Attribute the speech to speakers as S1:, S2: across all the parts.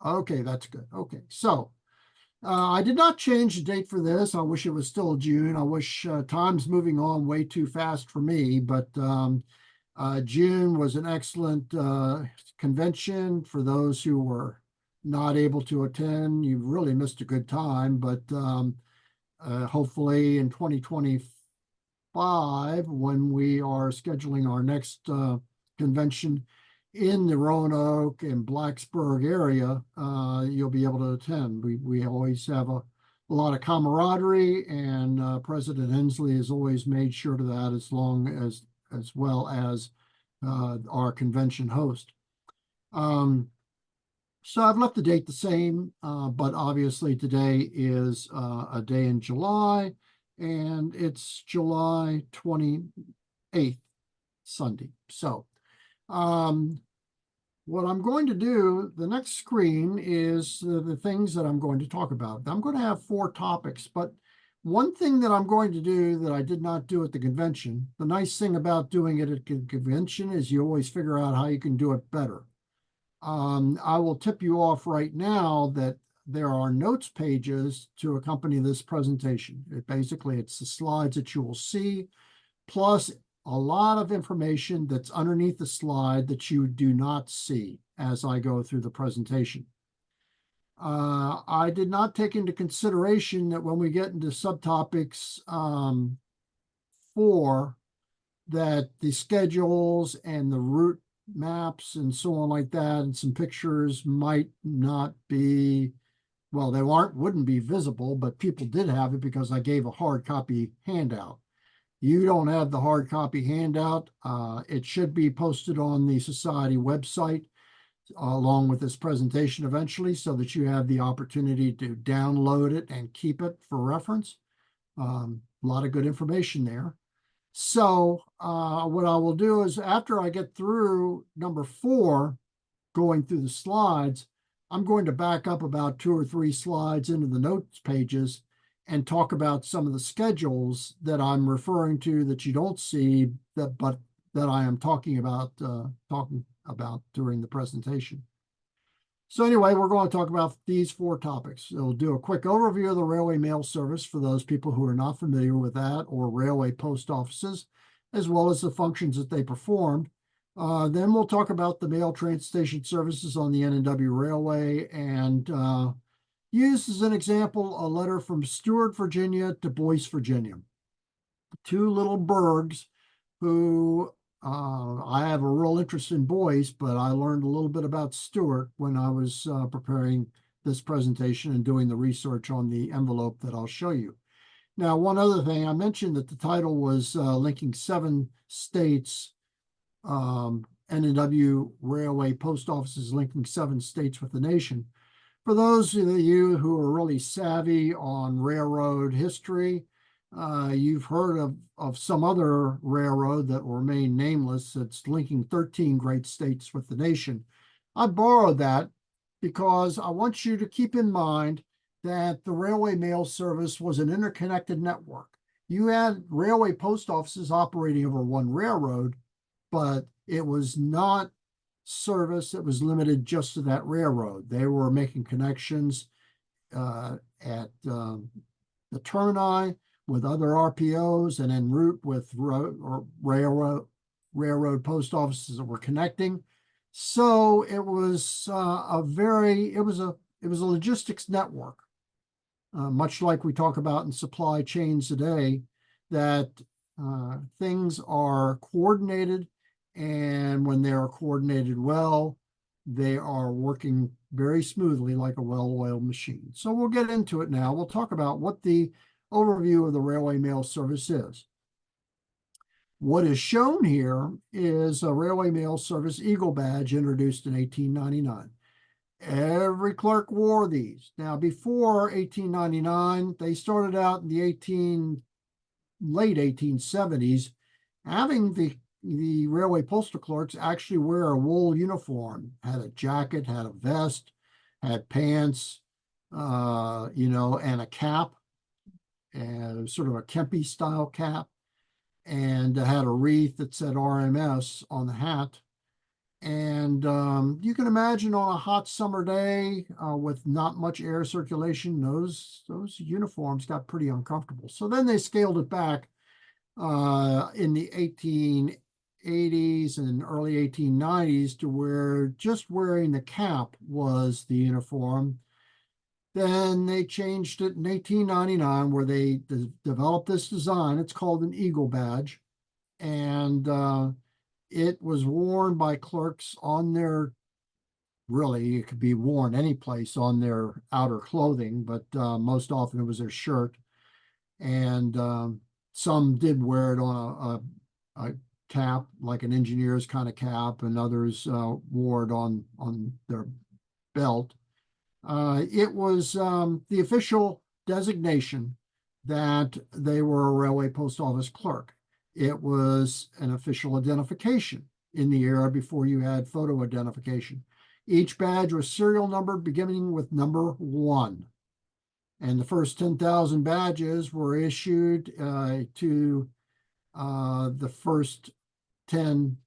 S1: Okay, that's good. Okay, so I did not change the date for this. I wish it was still June. I wish time's moving on way too fast for me, but June was an excellent convention. For those who were not able to attend, you really missed a good time, but hopefully in 2025, when we are scheduling our next convention in the Roanoke and Blacksburg area, you'll be able to attend. We always have a lot of camaraderie, and President Hensley has always made sure to that, as well as our convention host. So I've left the date the same, but obviously today is a day in July, and it's July 28th, Sunday. So what I'm going to do, the next screen is the things that I'm going to talk about. I'm going to have 4 topics, but one thing that I'm going to do that I did not do at the convention, the nice thing about doing it at the convention is you always figure out how you can do it better. I will tip you off right now that there are notes pages to accompany this presentation. It's the slides that you will see, plus a lot of information that's underneath the slide that you do not see as I go through the presentation. I did not take into consideration that when we get into subtopics 4, that the schedules and the route maps and so on like that, and some pictures might not be, well, they wouldn't be visible, but people did have it because I gave a hard copy handout. You don't have the hard copy handout. It should be posted on the Society website along with this presentation eventually, so that you have the opportunity to download it and keep it for reference. A lot of good information there. So what I will do is, after I get through number 4, going through the slides, I'm going to back up about 2 or 3 slides into the notes pages and talk about some of the schedules that I'm referring to that you don't see, but that I am talking about during the presentation. So anyway, we're going to talk about these 4 topics. We'll do a quick overview of the railway mail service for those people who are not familiar with that, or railway post offices, as well as the functions that they performed. Then we'll talk about the mail train station services on the N&W Railway, and use as an example a letter from Stewart, Virginia to Boyce, Virginia. 2 little burgs who I have a real interest in Boyce, but I learned a little bit about Stewart when I was preparing this presentation and doing the research on the envelope that I'll show you. Now, one other thing, I mentioned that the title was linking 7 states, N&W Railway Post Offices linking 7 states with the nation. For those of you who are really savvy on railroad history, you've heard of some other railroad that will remain nameless that's linking 13 great states with the nation. I borrowed that because I want you to keep in mind that the railway mail service was an interconnected network. You had railway post offices operating over one railroad, but it was not service that was limited just to that railroad. They were making connections at the termini with other RPOs, and en route with railroad post offices that were connecting. So it was it was a logistics network, much like we talk about in supply chains today, that things are coordinated, and when they are coordinated well, they are working very smoothly like a well-oiled machine. So we'll get into it now. We'll talk about what the overview of the railway mail service is. What is shown here is a railway mail service Eagle badge introduced in 1899. Every clerk wore these. Now, before 1899, they started out in the late 1870s, having the railway postal clerks actually wear a wool uniform, had a jacket, had a vest, had pants, and a cap, and sort of a Kempe style cap, and had a wreath that said RMS on the hat. And you can imagine on a hot summer day with not much air circulation, those uniforms got pretty uncomfortable. So then they scaled it back in the 1880s and early 1890s to where just wearing the cap was the uniform. Then they changed it in 1899 where they developed this design. It's called an Eagle badge. And it was worn by clerks on their, really, it could be worn any place on their outer clothing, but most often it was their shirt. And some did wear it on a cap, like an engineer's kind of cap, and others wore it on their belt. It was the official designation that they were a railway post office clerk. It was an official identification in the era before you had photo identification. Each badge was serial numbered beginning with number 1. And the first 10,000 badges were issued to the first 10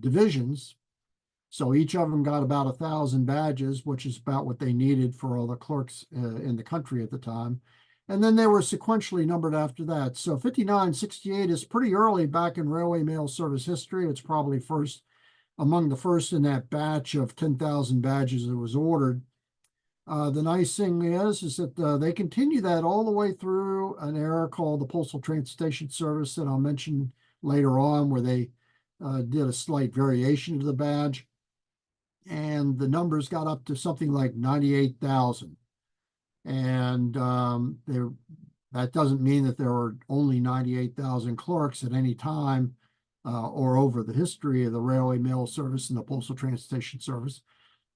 S1: divisions. So each of them got about 1,000 badges, which is about what they needed for all the clerks in the country at the time. And then they were sequentially numbered after that. So 5968 is pretty early back in railway mail service history. It's probably among the first in that batch of 10,000 badges that was ordered. The nice thing is that they continue that all the way through an era called the Postal Transportation Service that I'll mention later on, where they did a slight variation of the badge. And the numbers got up to something like 98,000. And that doesn't mean that there were only 98,000 clerks at any time or over the history of the Railway Mail Service and the Postal Transportation Service.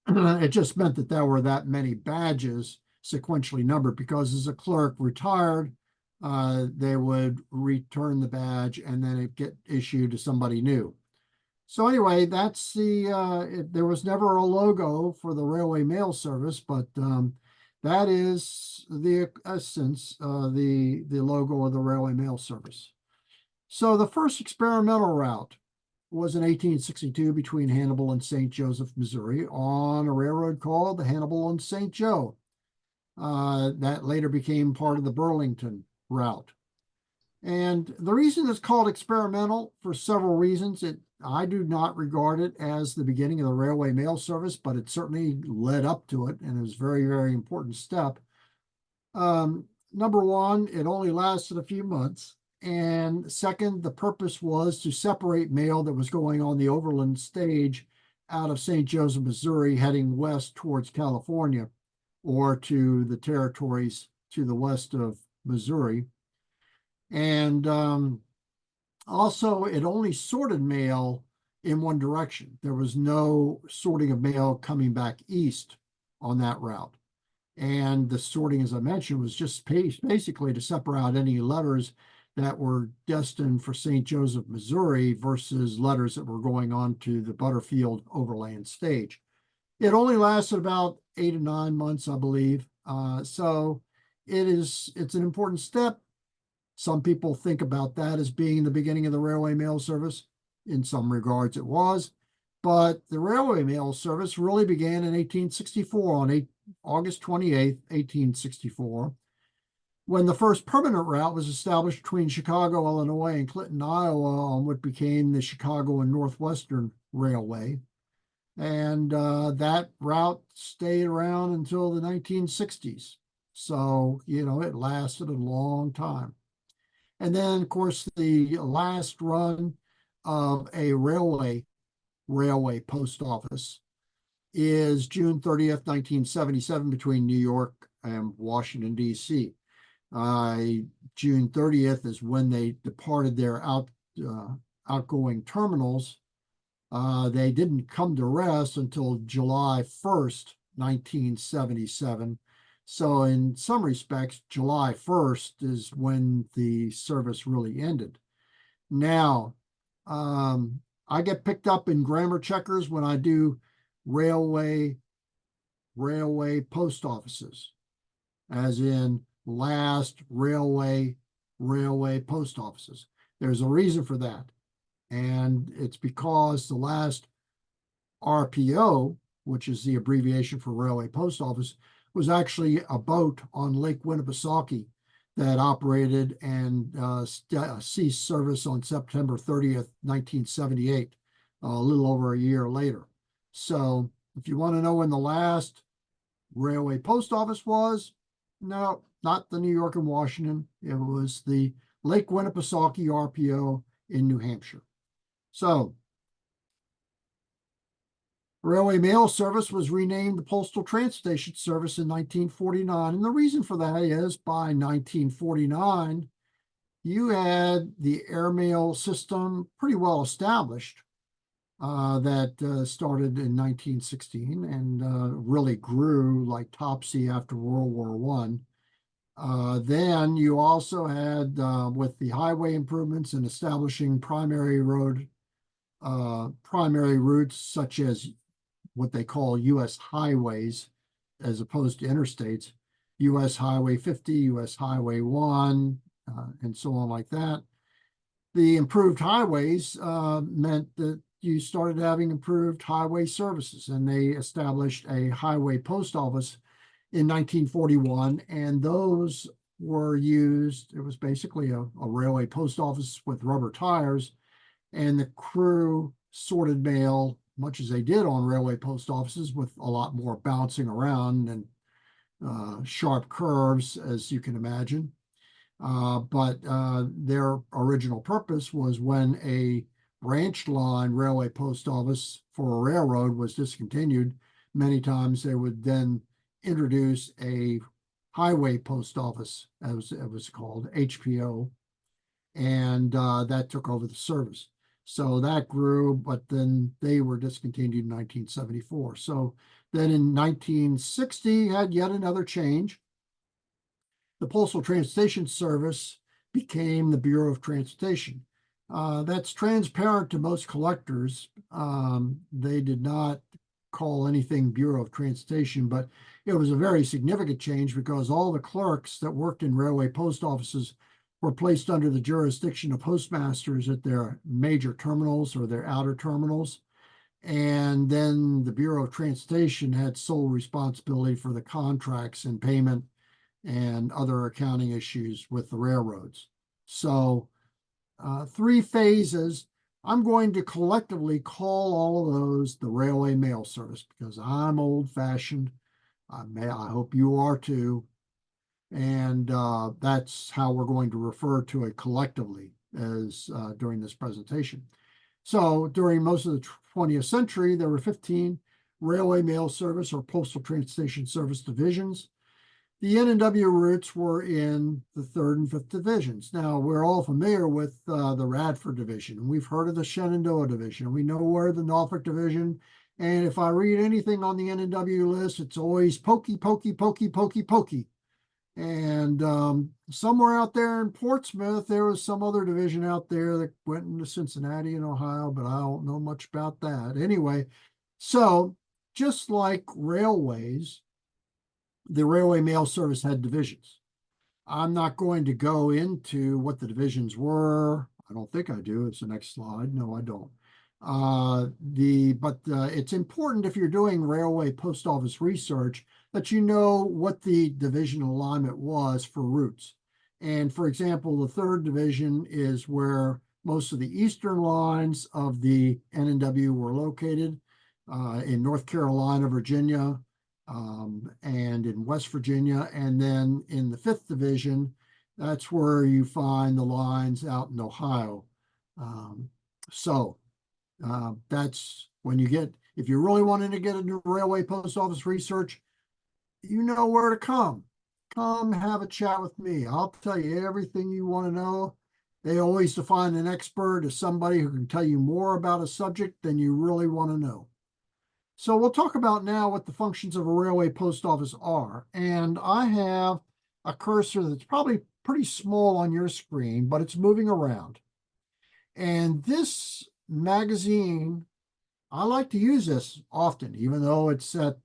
S1: It just meant that there were that many badges sequentially numbered because as a clerk retired, they would return the badge and then it get issued to somebody new. So anyway, that's there was never a logo for the Railway Mail Service, but that is the essence, the logo of the Railway Mail Service. So the first experimental route was in 1862 between Hannibal and St. Joseph, Missouri, on a railroad called the Hannibal and St. Joe. That later became part of the Burlington route. And the reason it's called experimental for several reasons. I do not regard it as the beginning of the railway mail service, but it certainly led up to it, and it was a very, very important step. Number one, it only lasted a few months. And second, the purpose was to separate mail that was going on the overland stage out of St. Joseph, Missouri, heading west towards California or to the territories to the west of Missouri. And also, it only sorted mail in one direction. There was no sorting of mail coming back east on that route. And the sorting, as I mentioned, was just basically to separate out any letters that were destined for St. Joseph, Missouri versus letters that were going on to the Butterfield overland stage. It only lasted about 8 to 9 months, I believe. So it's an important step. Some people think about that as being the beginning of the railway mail service. In some regards, it was. But the railway mail service really began in 1864, on August 28th, 1864, when the first permanent route was established between Chicago, Illinois, and Clinton, Iowa, on what became the Chicago and Northwestern Railway. And that route stayed around until the 1960s. So, it lasted a long time. And then, of course, the last run of a railway post office is June 30th, 1977, between New York and Washington, D.C. June 30th is when they departed their outgoing terminals. They didn't come to rest until July 1st, 1977. So in some respects, July 1st is when the service really ended. Now, I get picked up in grammar checkers when I do railway post offices, as in last railway post offices. There's a reason for that. And it's because the last RPO, which is the abbreviation for Railway Post Office, was actually a boat on Lake Winnipesaukee that operated and ceased service on September 30th, 1978, a little over a year later. So if you want to know when the last railway post office was, no, not the New York and Washington. It was the Lake Winnipesaukee RPO in New Hampshire. So Railway Mail Service was renamed the Postal Transportation Service in 1949. And the reason for that is by 1949, you had the airmail system pretty well established that started in 1916 and really grew like Topsy after World War I. Then you also had, with the highway improvements and establishing primary routes such as what they call U.S. highways as opposed to interstates, U.S. Highway 50, U.S. Highway 1, and so on like that. The improved highways meant that you started having improved highway services, and they established a highway post office in 1941, and those were used. It was basically a railway post office with rubber tires, and the crew sorted mail, much as they did on railway post offices, with a lot more bouncing around and sharp curves, as you can imagine. But their original purpose was when a branch line railway post office for a railroad was discontinued, many times they would then introduce a highway post office, as it was called, HPO, and that took over the service. So that grew, but then they were discontinued in 1974. So then in 1960 had yet another change. The Postal Transportation Service became the Bureau of Transportation. That's transparent to most collectors. They did not call anything Bureau of Transportation, but it was a very significant change because all the clerks that worked in railway post offices were placed under the jurisdiction of postmasters at their major terminals or their outer terminals. And then the Bureau of Transportation had sole responsibility for the contracts and payment and other accounting issues with the railroads. So 3 phases. I'm going to collectively call all of those the Railway Mail Service because I'm old-fashioned. I hope you are too. And that's how we're going to refer to it collectively as during this presentation. So during most of the 20th century, there were 15 Railway Mail Service or Postal Transportation Service divisions. The N&W routes were in the 3rd and 5th divisions. Now, we're all familiar with the Radford division. We've heard of the Shenandoah division. We know where the Norfolk division. And if I read anything on the N&W list, it's always pokey, pokey, pokey, pokey, pokey. And somewhere out there in Portsmouth, there was some other division out there that went into Cincinnati and Ohio, but I don't know much about that. Anyway, so just like railways, the Railway Mail Service had divisions. I'm not going to go into what the divisions were. I don't think I do. It's the next slide. No, I don't. But it's important if you're doing railway post office research that you know what the division alignment was for routes. And for example, the 3rd division is where most of the eastern lines of the N&W were located in North Carolina, Virginia, and in West Virginia. And then in the 5th division, that's where you find the lines out in Ohio. That's when you get, if you're really wanting to get into railway post office research, you know where to come. Come have a chat with me. I'll tell you everything you want to know. They always define an expert as somebody who can tell you more about a subject than you really want to know. So we'll talk about now what the functions of a railway post office are. And I have a cursor that's probably pretty small on your screen, but it's moving around. And this magazine, I like to use this often, even though it's at,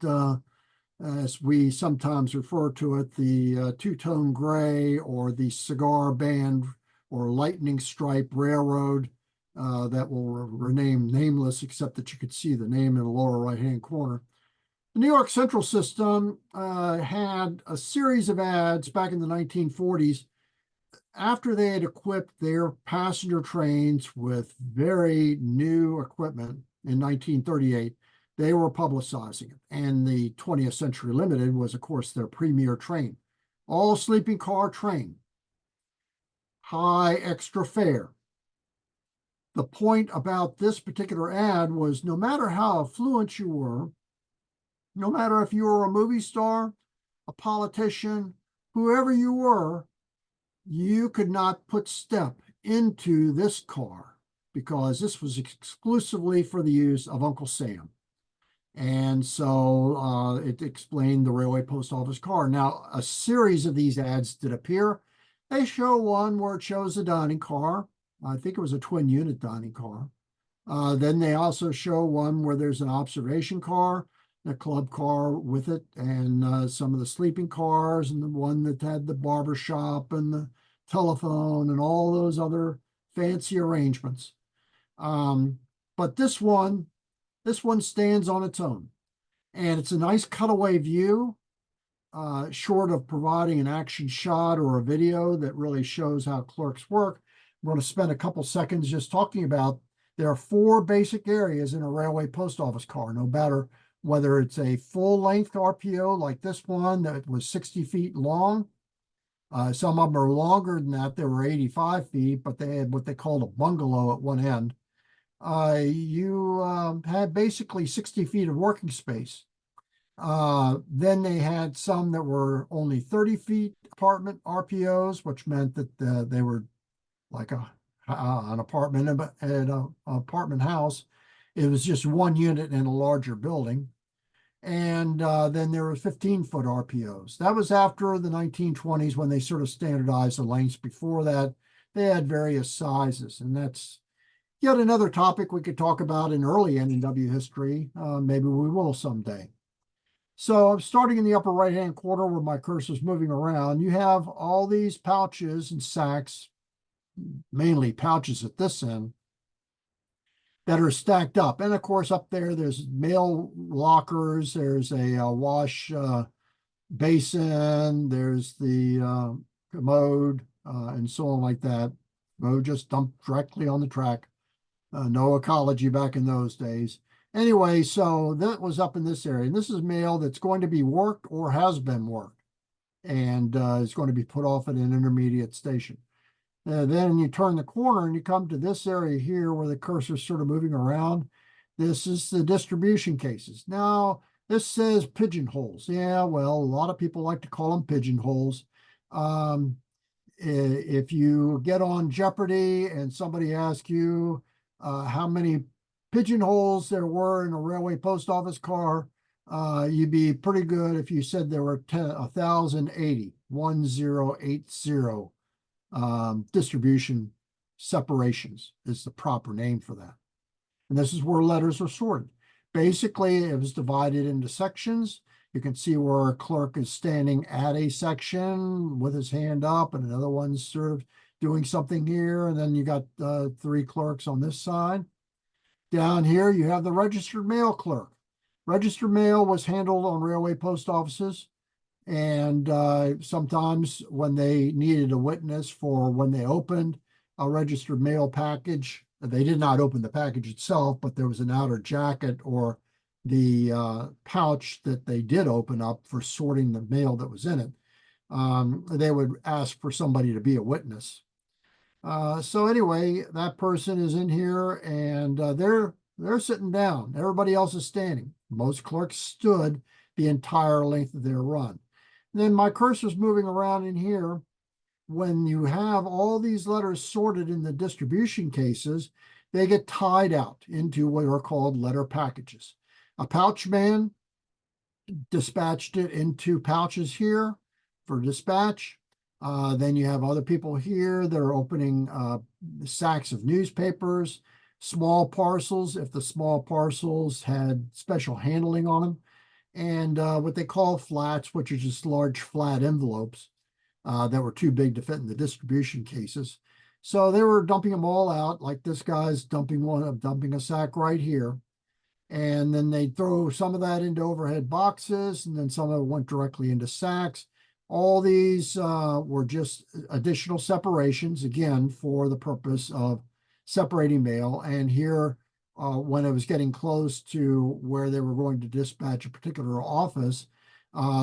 S1: as we sometimes refer to it, the two-tone gray or the cigar band or lightning stripe railroad that will remain nameless, except that you could see the name in the lower right-hand corner. The New York Central System had a series of ads back in the 1940s after they had equipped their passenger trains with very new equipment in 1938. They were publicizing it. And the 20th Century Limited was, of course, their premier train. All sleeping car train, high extra fare. The point about this particular ad was no matter how affluent you were, no matter if you were a movie star, a politician, whoever you were, you could not put step into this car because this was exclusively for the use of Uncle Sam. And so it explained the railway post office car. Now, a series of these ads did appear. They show one where it shows a dining car. I think it was a twin unit dining car. Then they also show one where there's an observation car, a club car with it, and some of the sleeping cars, and the one that had the barber shop and the telephone and all those other fancy arrangements. But this one stands on its own, and it's a nice cutaway view, short of providing an action shot or a video that really shows how clerks work. We're going to spend a couple seconds just talking about there are 4 basic areas in a railway post office car, no matter whether it's a full-length RPO like this one that was 60 feet long. Some of them are longer than that. They were 85 feet, but they had what they called a bungalow at one end. You had basically 60 feet of working space. Then they had some that were only 30 feet apartment RPOs, which meant that they were like an apartment at an apartment house. It was just one unit in a larger building. And then there were 15-foot RPOs. That was after the 1920s when they sort of standardized the lengths. Before that, they had various sizes, and that's yet another topic we could talk about in early N&W history. Maybe we will someday. So starting in the upper right-hand corner where my cursor is moving around, you have all these pouches and sacks, mainly pouches at this end, that are stacked up. And of course, up there, there's mail lockers, there's a wash basin, there's the commode, and so on like that. Commode just dumped directly on the track. No ecology back in those days. Anyway, so that was up in this area. And this is mail that's going to be worked or has been worked, and is going to be put off at an intermediate station. Then you turn the corner and you come to this area here where the cursor is sort of moving around. This is the distribution cases. Now, this says pigeonholes. Yeah, well, a lot of people like to call them pigeonholes. If you get on Jeopardy and somebody asks you how many pigeonholes there were in a railway post office car, you'd be pretty good if you said there were 1,080, 1080. Distribution separations is the proper name for that. And this is where letters are sorted. Basically, it was divided into sections. You can see where a clerk is standing at a section with his hand up, and another one's sort of doing something here. And then you got 3 clerks on this side. Down here, you have the registered mail clerk. Registered mail was handled on railway post offices. And sometimes when they needed a witness for when they opened a registered mail package, they did not open the package itself, but there was an outer jacket or the pouch that they did open up for sorting the mail that was in it. They would ask for somebody to be a witness. So anyway, that person is in here, and they're sitting down. Everybody else is standing. Most clerks stood the entire length of their run. Then my cursor's moving around in here. When you have all these letters sorted in the distribution cases, they get tied out into what are called letter packages. A pouch man dispatched it into pouches here for dispatch. Then you have other people here that are opening sacks of newspapers, small parcels, if the small parcels had special handling on them, and what they call flats, which are just large flat envelopes that were too big to fit in the distribution cases. So they were dumping them all out, like this guy's dumping a sack right here. And then they throw some of that into overhead boxes, and then some of it went directly into sacks. All these were just additional separations, again, for the purpose of separating mail. And here, when it was getting close to where they were going to dispatch a particular office,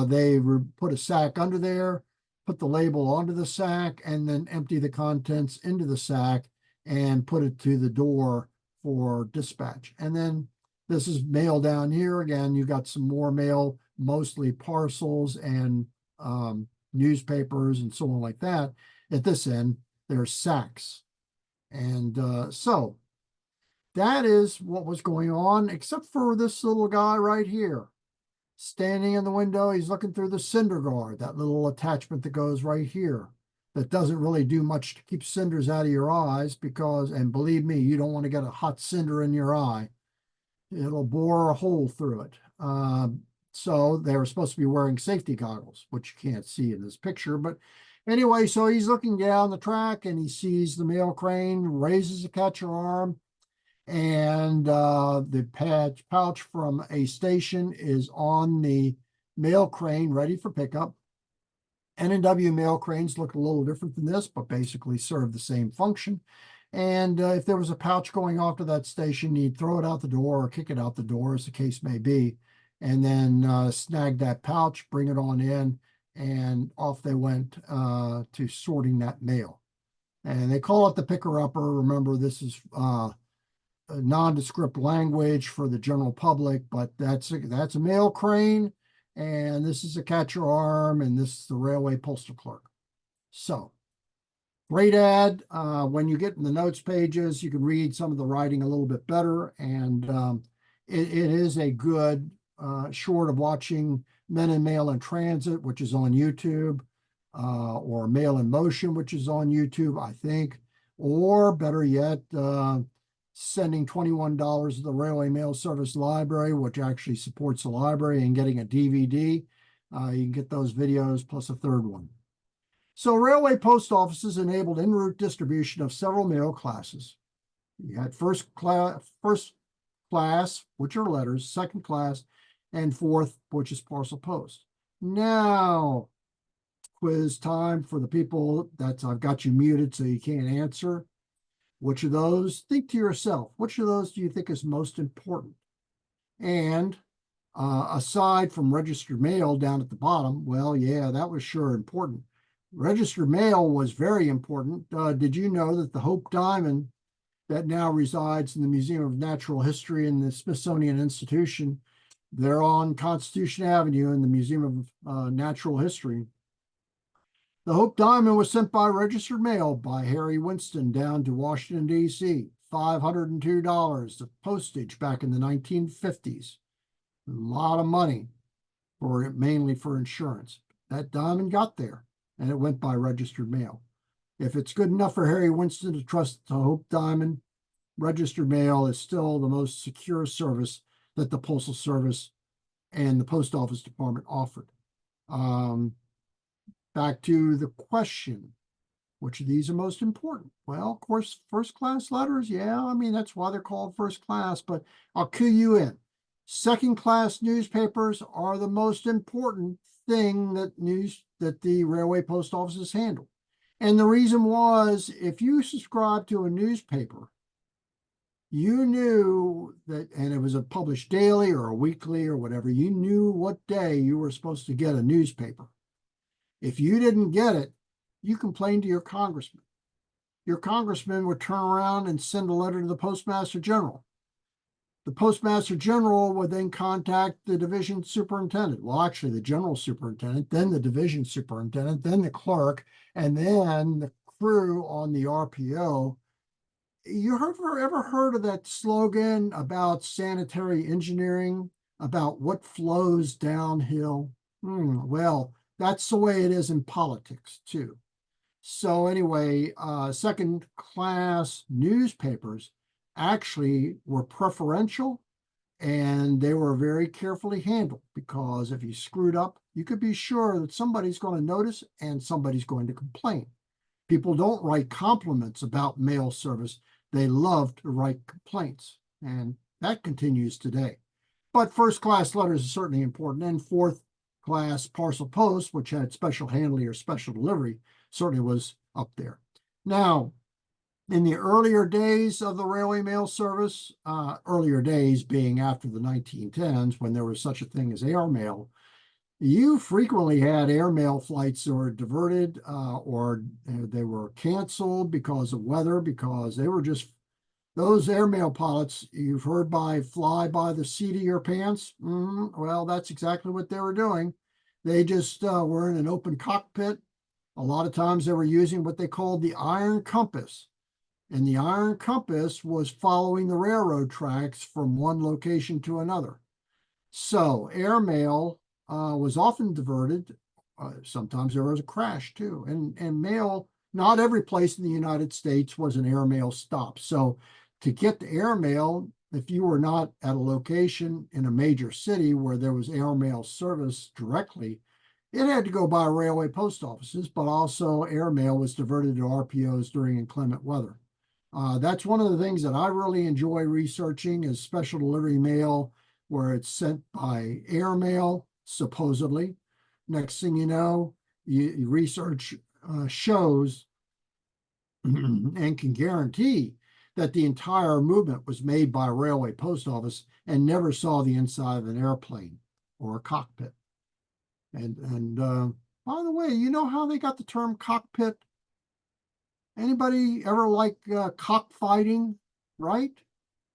S1: they put a sack under there, put the label onto the sack, and then empty the contents into the sack and put it to the door for dispatch. And then this is mail down here. Again, you got some more mail, mostly parcels and newspapers and so on like that. At this end, there's sacks. And so that is what was going on, except for this little guy right here. Standing in the window, he's looking through the cinder guard, that little attachment that goes right here. That doesn't really do much to keep cinders out of your eyes because, and believe me, you don't want to get a hot cinder in your eye. It'll bore a hole through it. So they were supposed to be wearing safety goggles, which you can't see in this picture. But anyway, so he's looking down the track and he sees the mail crane, raises the catcher arm, and the pouch from a station is on the mail crane ready for pickup. N&W mail cranes look a little different than this, but basically serve the same function. And if there was a pouch going off to that station, you'd throw it out the door or kick it out the door, as the case may be, and then snag that pouch, bring it on in, and off they went to sorting that mail. And they call it the picker-upper. Remember, this is a nondescript language for the general public, but that's a mail crane, and this is a catcher arm, and this is the railway postal clerk. So, great ad. When you get in the notes pages, you can read some of the writing a little bit better, and it is a good, short of watching Men in Mail in Transit, which is on YouTube, or Mail in Motion, which is on YouTube, I think, or better yet, sending $21 to the Railway Mail Service Library, which actually supports the library, and getting a DVD. You can get those videos plus a third one. So railway post offices enabled en route distribution of several mail classes. You had first class, which are letters, second class, and fourth, which is parcel post. Now, quiz time for the people that I've got you muted so you can't answer. Which of those, think to yourself, which of those do you think is most important? And aside from registered mail down at the bottom, well, yeah, that was sure important. Registered mail was very important. Did you know that the Hope Diamond that now resides in the Museum of Natural History and the Smithsonian Institution, they're on Constitution Avenue in the Museum of Natural History. The Hope Diamond was sent by registered mail by Harry Winston down to Washington, D.C. $502 of postage back in the 1950s. A lot of money mainly for insurance. That diamond got there, and it went by registered mail. If it's good enough for Harry Winston to trust the Hope Diamond, registered mail is still the most secure service that the Postal Service and the Post Office Department offered. Back to the question, which of these are most important? Well, of course, first class letters. Yeah, I mean, that's why they're called first class, but I'll cue you in. Second class newspapers are the most important thing that the railway post offices handle. And the reason was, if you subscribe to a newspaper, you knew that, and it was a published daily or a weekly or whatever, you knew what day you were supposed to get a newspaper. If you didn't get it, you complained to your congressman. Your congressman would turn around and send a letter to the Postmaster General. The Postmaster General would then contact the division superintendent. Well, actually, the general superintendent, then the division superintendent, then the clerk, and then the crew on the RPO. You ever heard of that slogan about sanitary engineering, about what flows downhill? Well, that's the way it is in politics, too. So anyway, second class newspapers actually were preferential, and they were very carefully handled, because if you screwed up, you could be sure that somebody's going to notice and somebody's going to complain. People don't write compliments about mail service. They love to write complaints, and that continues today. But first class letters are certainly important, and fourth class parcel post, which had special handling or special delivery, certainly was up there. Now, in the earlier days of the railway mail service, earlier days being after the 1910s, when there was such a thing as airmail, you frequently had airmail flights that were diverted or they were canceled because of weather, because they were just those airmail pilots you've heard by fly by the seat of your pants. Well, that's exactly what they were doing. They just were in an open cockpit. A lot of times they were using what they called the iron compass. And the iron compass was following the railroad tracks from one location to another. So airmail was often diverted. Sometimes there was a crash too. And mail, not every place in the United States was an airmail stop. So to get the airmail, if you were not at a location in a major city where there was airmail service directly, it had to go by railway post offices, but also airmail was diverted to RPOs during inclement weather. That's one of the things that I really enjoy researching is special delivery mail, where it's sent by airmail, supposedly. Next thing you know, you research shows and can guarantee that the entire movement was made by a railway post office and never saw the inside of an airplane or a cockpit. And by the way, you know how they got the term cockpit? Anybody ever like cockfighting, right?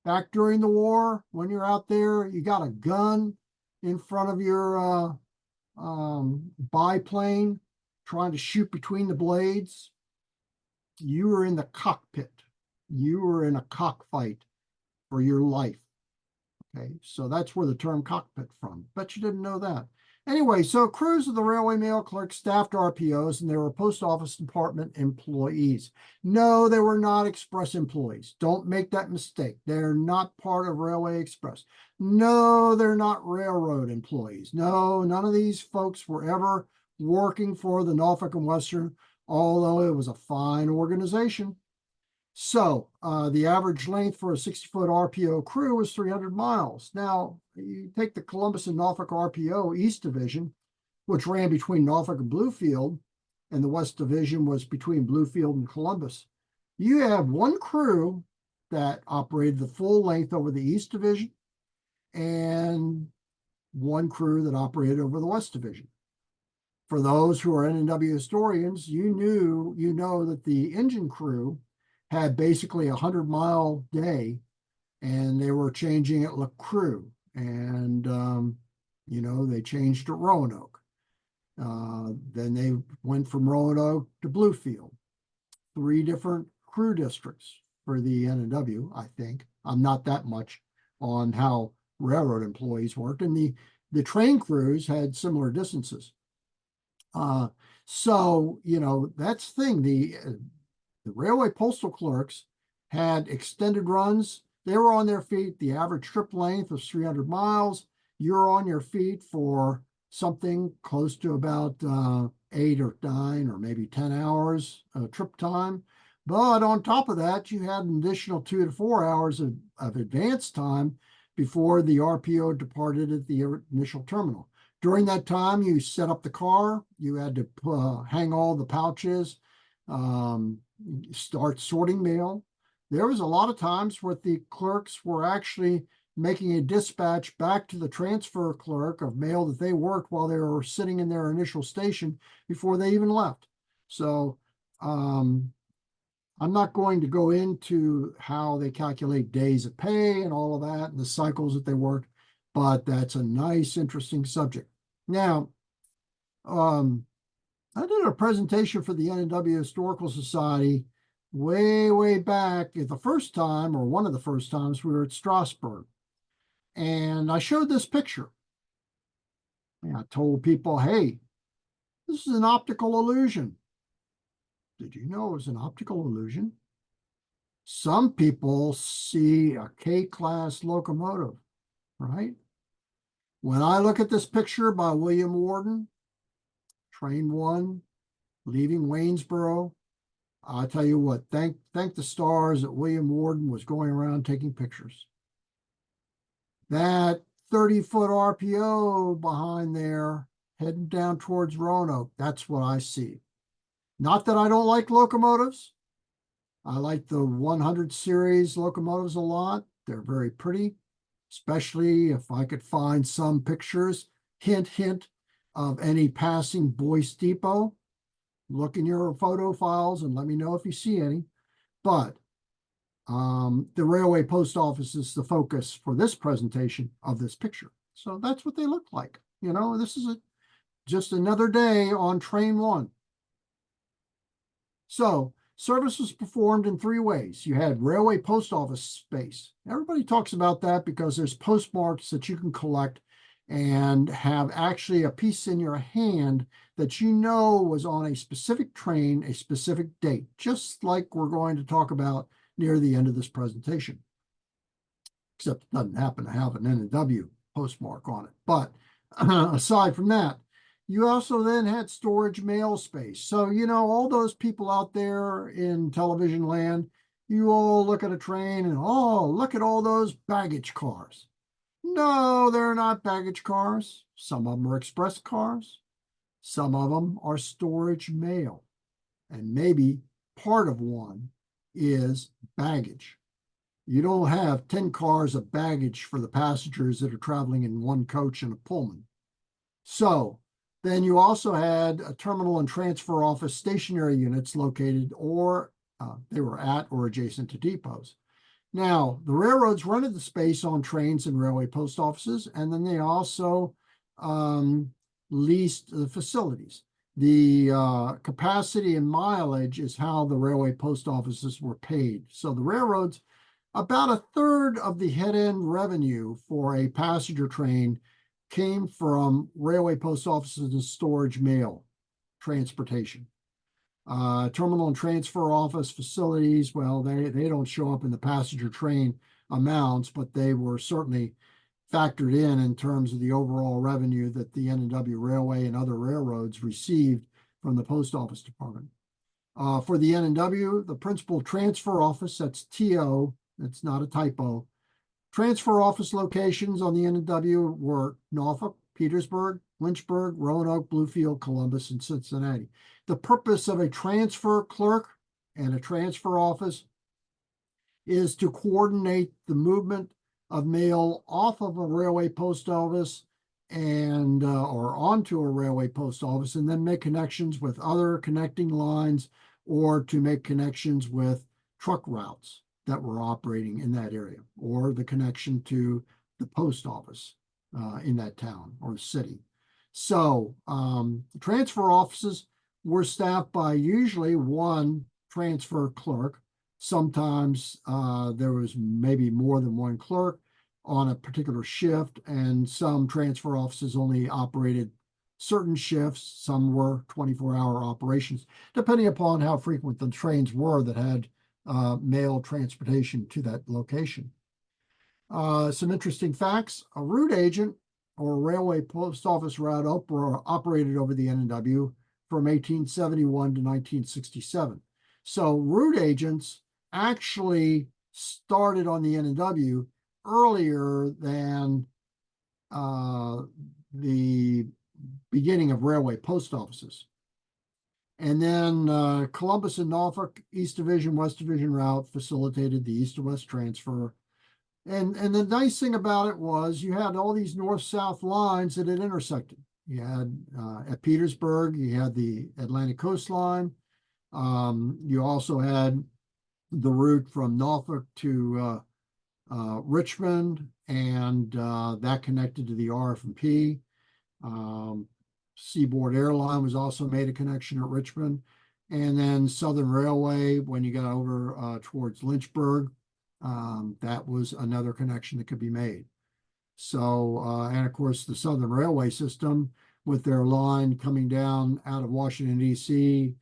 S1: Back during the war, when you're out there, you got a gun in front of your biplane trying to shoot between the blades. You were in the cockpit. You were in a cockfight for your life. Okay, so that's where the term cockpit from. Bet you didn't know that. Anyway, so crews of the railway mail clerks staffed RPOs, and they were post office department employees. No, they were not express employees. Don't make that mistake. They're not part of Railway Express. No, they're not railroad employees. No, none of these folks were ever working for the Norfolk and Western, although it was a fine organization. So the average length for a 60-foot RPO crew was 300 miles. Now, you take the Columbus and Norfolk RPO East Division, which ran between Norfolk and Bluefield, and the West Division was between Bluefield and Columbus. You have one crew that operated the full length over the East Division and one crew that operated over the West Division. For those who are N&W historians, you know that the engine crew had basically a 100-mile day, and they were changing at LaCrue, and they changed to Roanoke. Then they went from Roanoke to Bluefield. 3 different crew districts for the N&W, I think. I'm not that much on how railroad employees worked, and the train crews had similar distances. So that's the thing. The railway postal clerks had extended runs. They were on their feet. The average trip length was 300 miles. You're on your feet for something close to about 8 or 9 or maybe 10 hours trip time. But on top of that, you had an additional 2 to 4 hours of advance time before the RPO departed at the initial terminal. During that time, you set up the car. You had to hang all the pouches, start sorting mail. There was a lot of times where the clerks were actually making a dispatch back to the transfer clerk of mail that they worked while they were sitting in their initial station before they even left. So I'm not going to go into how they calculate days of pay and all of that and the cycles that they worked, but that's a nice, interesting subject. Now, I did a presentation for the N&W Historical Society way back at the first time, or one of the first times we were at Strasbourg. And I showed this picture. And I told people, hey, this is an optical illusion. Did you know it was an optical illusion? Some people see a K-class locomotive, right? When I look at this picture by William Worden, Train 1, leaving Waynesboro, I tell you what, thank the stars that William Worden was going around taking pictures. That 30-foot RPO behind there, heading down towards Roanoke, that's what I see. Not that I don't like locomotives. I like the 100 series locomotives a lot. They're very pretty, especially if I could find some pictures, hint, hint, of any passing Boyce Depot. Look in your photo files and let me know if you see any. But the railway post office is the focus for this presentation of this picture. So that's what they look like. You know, this is just another day on train one. So service was performed in three ways. You had railway post office space. Everybody talks about that because there's postmarks that you can collect and have actually a piece in your hand that you know was on a specific train, a specific date, just like we're going to talk about near the end of this presentation. Except it doesn't happen to have an N&W postmark on it. But aside from that, you also then had storage mail space. So, you know, all those people out there in television land, you all look at a train and, oh, look at all those baggage cars. No, they're not baggage cars. Some of them are express cars. Some of them are storage mail. And maybe part of one is baggage. You don't have 10 cars of baggage for the passengers that are traveling in one coach and a Pullman. So then you also had a terminal and transfer office stationary units located or they were at or adjacent to depots. Now, the railroads rented the space on trains and railway post offices, and then they also leased the facilities. The capacity and mileage is how the railway post offices were paid. So the railroads, about a third of the head-end revenue for a passenger train came from railway post offices and storage mail transportation. Terminal and transfer office facilities, well, they don't show up in the passenger train amounts, but they were certainly factored in terms of the overall revenue that the N&W Railway and other railroads received from the post office department. For the N&W, the principal transfer office, that's TO, that's not a typo. Transfer office locations on the N&W were Norfolk, Petersburg, Lynchburg, Roanoke, Bluefield, Columbus, and Cincinnati. The purpose of a transfer clerk and a transfer office is to coordinate the movement of mail off of a railway post office and or onto a railway post office, and then make connections with other connecting lines or to make connections with truck routes that were operating in that area, or the connection to the post office in that town or city. So transfer offices were staffed by usually one transfer clerk. Sometimes there was maybe more than one clerk on a particular shift, and some transfer offices only operated certain shifts. Some were 24-hour operations, depending upon how frequent the trains were that had mail transportation to that location. Some interesting facts. A route agent or railway post office route operated over the N&W from 1871 to 1967. So route agents actually started on the N&W earlier than the beginning of railway post offices. And then Columbus and Norfolk, East Division, West Division route facilitated the east to west transfer. And the nice thing about it was you had all these north-south lines that it intersected. You had at Petersburg, you had the Atlantic coastline. You also had the route from Norfolk to Richmond, and that connected to the RF&P. Seaboard Airline was also made a connection at Richmond. And then Southern Railway, when you got over towards Lynchburg, that was another connection that could be made. So, and of course, the Southern Railway system with their line coming down out of Washington, D.C.,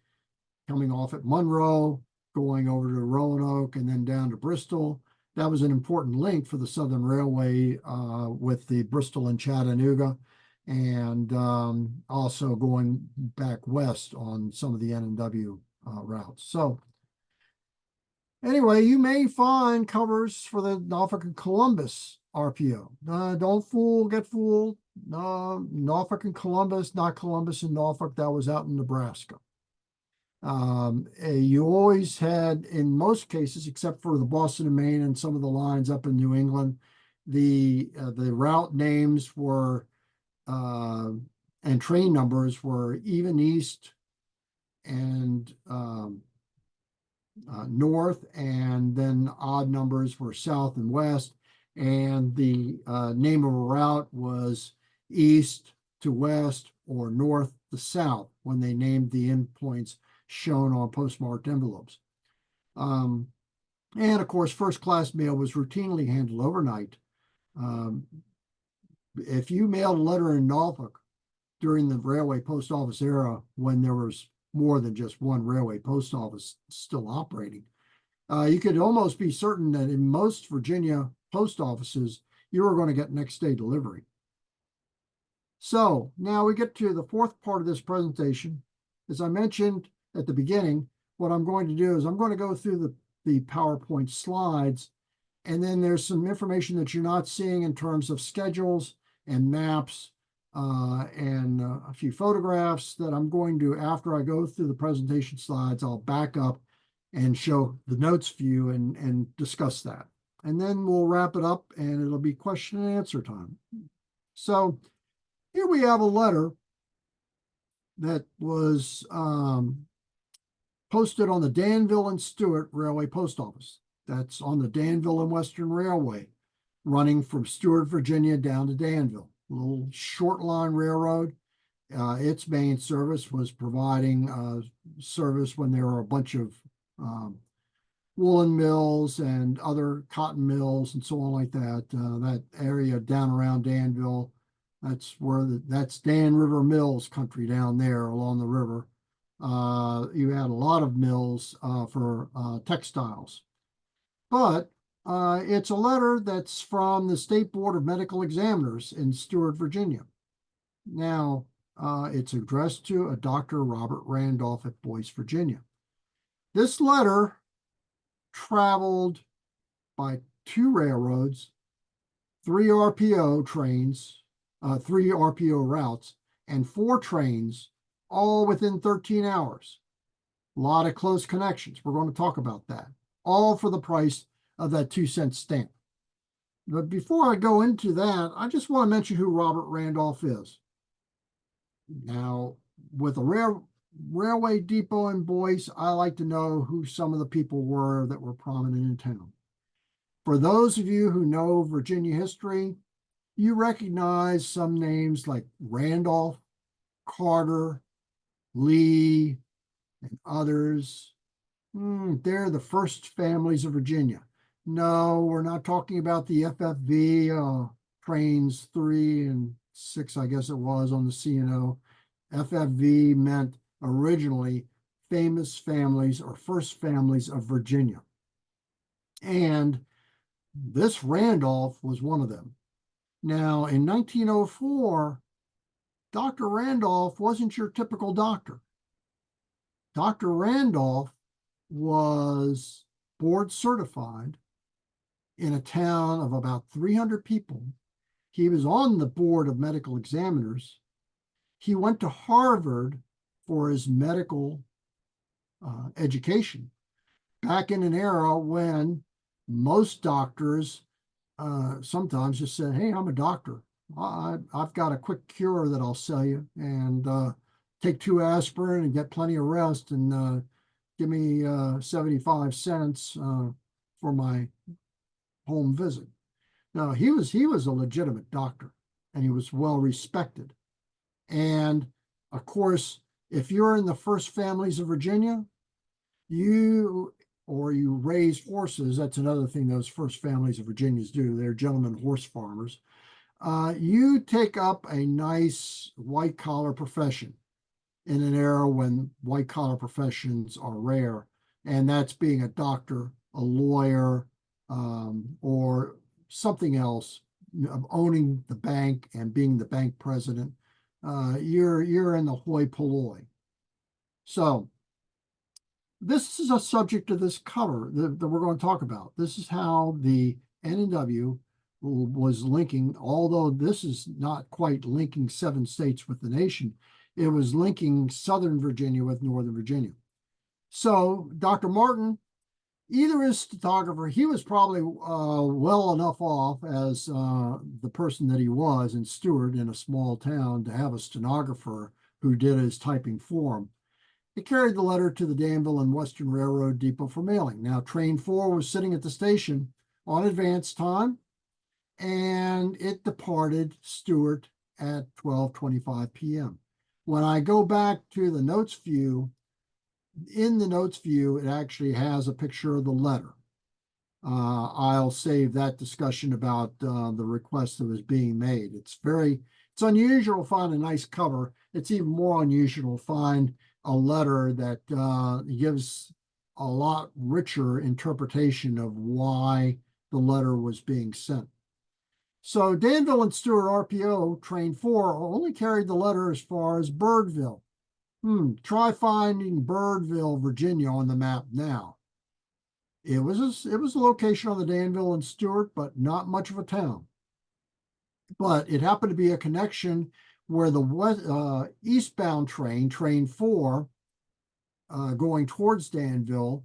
S1: coming off at Monroe, going over to Roanoke, and then down to Bristol. That was an important link for the Southern Railway with the Bristol and Chattanooga, and also going back west on some of the N&W routes. So Anyway, you may find covers for the Norfolk and Columbus RPO. Don't get fooled. Norfolk and Columbus, not Columbus and Norfolk. That was out in Nebraska. You always had, in most cases, except for the Boston and Maine and some of the lines up in New England, the route names were and train numbers were even east and north, and then odd numbers were south and west. And the name of a route was east to west or north to south when they named the endpoints shown on postmarked envelopes. And of course, first class mail was routinely handled overnight. If you mailed a letter in Norfolk during the railway post office era, when there was more than just one railway post office still operating, you could almost be certain that in most Virginia post offices, you were going to get next day delivery. So now we get to the fourth part of this presentation. As I mentioned at the beginning, what I'm going to do is I'm going to go through the PowerPoint slides, and then there's some information that you're not seeing in terms of schedules and maps and a few photographs that I'm going to, after I go through the presentation slides, I'll back up and show the notes view and discuss that. And then we'll wrap it up and it'll be question and answer time. So here we have a letter that was posted on the Danville and Stewart Railway Post Office. That's on the Danville and Western Railway, running from Stewart, Virginia down to Danville. A little short line railroad. Its main service was providing service when there were a bunch of woolen mills and other cotton mills and so on like that. That area down around Danville, that's Dan River Mills country down there along the river. You had a lot of mills for textiles. But it's a letter that's from the State Board of Medical Examiners in Stewart, Virginia. Now, it's addressed to a Dr. Robert Randolph at Boyce, Virginia. This letter traveled by 2 railroads, 3 RPO trains, 3 RPO routes, and 4 trains, all within 13 hours. A lot of close connections. We're going to talk about that. All for the price of that 2-cent stamp. But before I go into that, I just want to mention who Robert Randolph is. Now, with a railway depot in Boyce, I like to know who some of the people were that were prominent in town. For those of you who know Virginia history, you recognize some names like Randolph, Carter, Lee, and others. They're the first families of Virginia. No, we're not talking about the FFV trains 3 and 6, I guess it was, on the C&O. FFV meant originally famous families or first families of Virginia. And this Randolph was one of them. Now, in 1904, Dr. Randolph wasn't your typical doctor. Dr. Randolph was board certified in a town of about 300 people. He was on the board of medical examiners. He went to Harvard for his medical education back in an era when most doctors sometimes just said, "Hey, I'm a doctor. I've got a quick cure that I'll sell you, and take 2 aspirin and get plenty of rest, and give me 75 cents for my home visit." No, he was a legitimate doctor, and he was well respected. And of course, if you're in the first families of Virginia, you raise horses. That's another thing those first families of Virginians do. They're gentlemen horse farmers. You take up a nice white collar profession in an era when white collar professions are rare, and that's being a doctor, a lawyer, or something else, owning the bank and being the bank president. You're in the hoi polloi. So This is a subject of this cover that we're going to talk about. This is how the N&W was linking, although this is not quite linking 7 states with the nation, it was linking Southern Virginia with Northern Virginia. So Dr. Martin, either his stenographer, he was probably well enough off as the person that he was in Stewart in a small town to have a stenographer who did his typing for him. He carried the letter to the Danville and Western Railroad Depot for mailing. Now, Train 4 was sitting at the station on advance time, and it departed Stewart at 12:25 p.m. When I go back to the notes view, in the notes view, it actually has a picture of the letter. I'll save that discussion about the request that was being made. It's unusual to find a nice cover. It's even more unusual to find a letter that gives a lot richer interpretation of why the letter was being sent. So Danville and Stewart RPO Train 4 only carried the letter as far as Birdville. Try finding Birdville, Virginia on the map now. It was a location on the Danville and Stewart, but not much of a town. But it happened to be a connection where the eastbound train, Train 4, going towards Danville,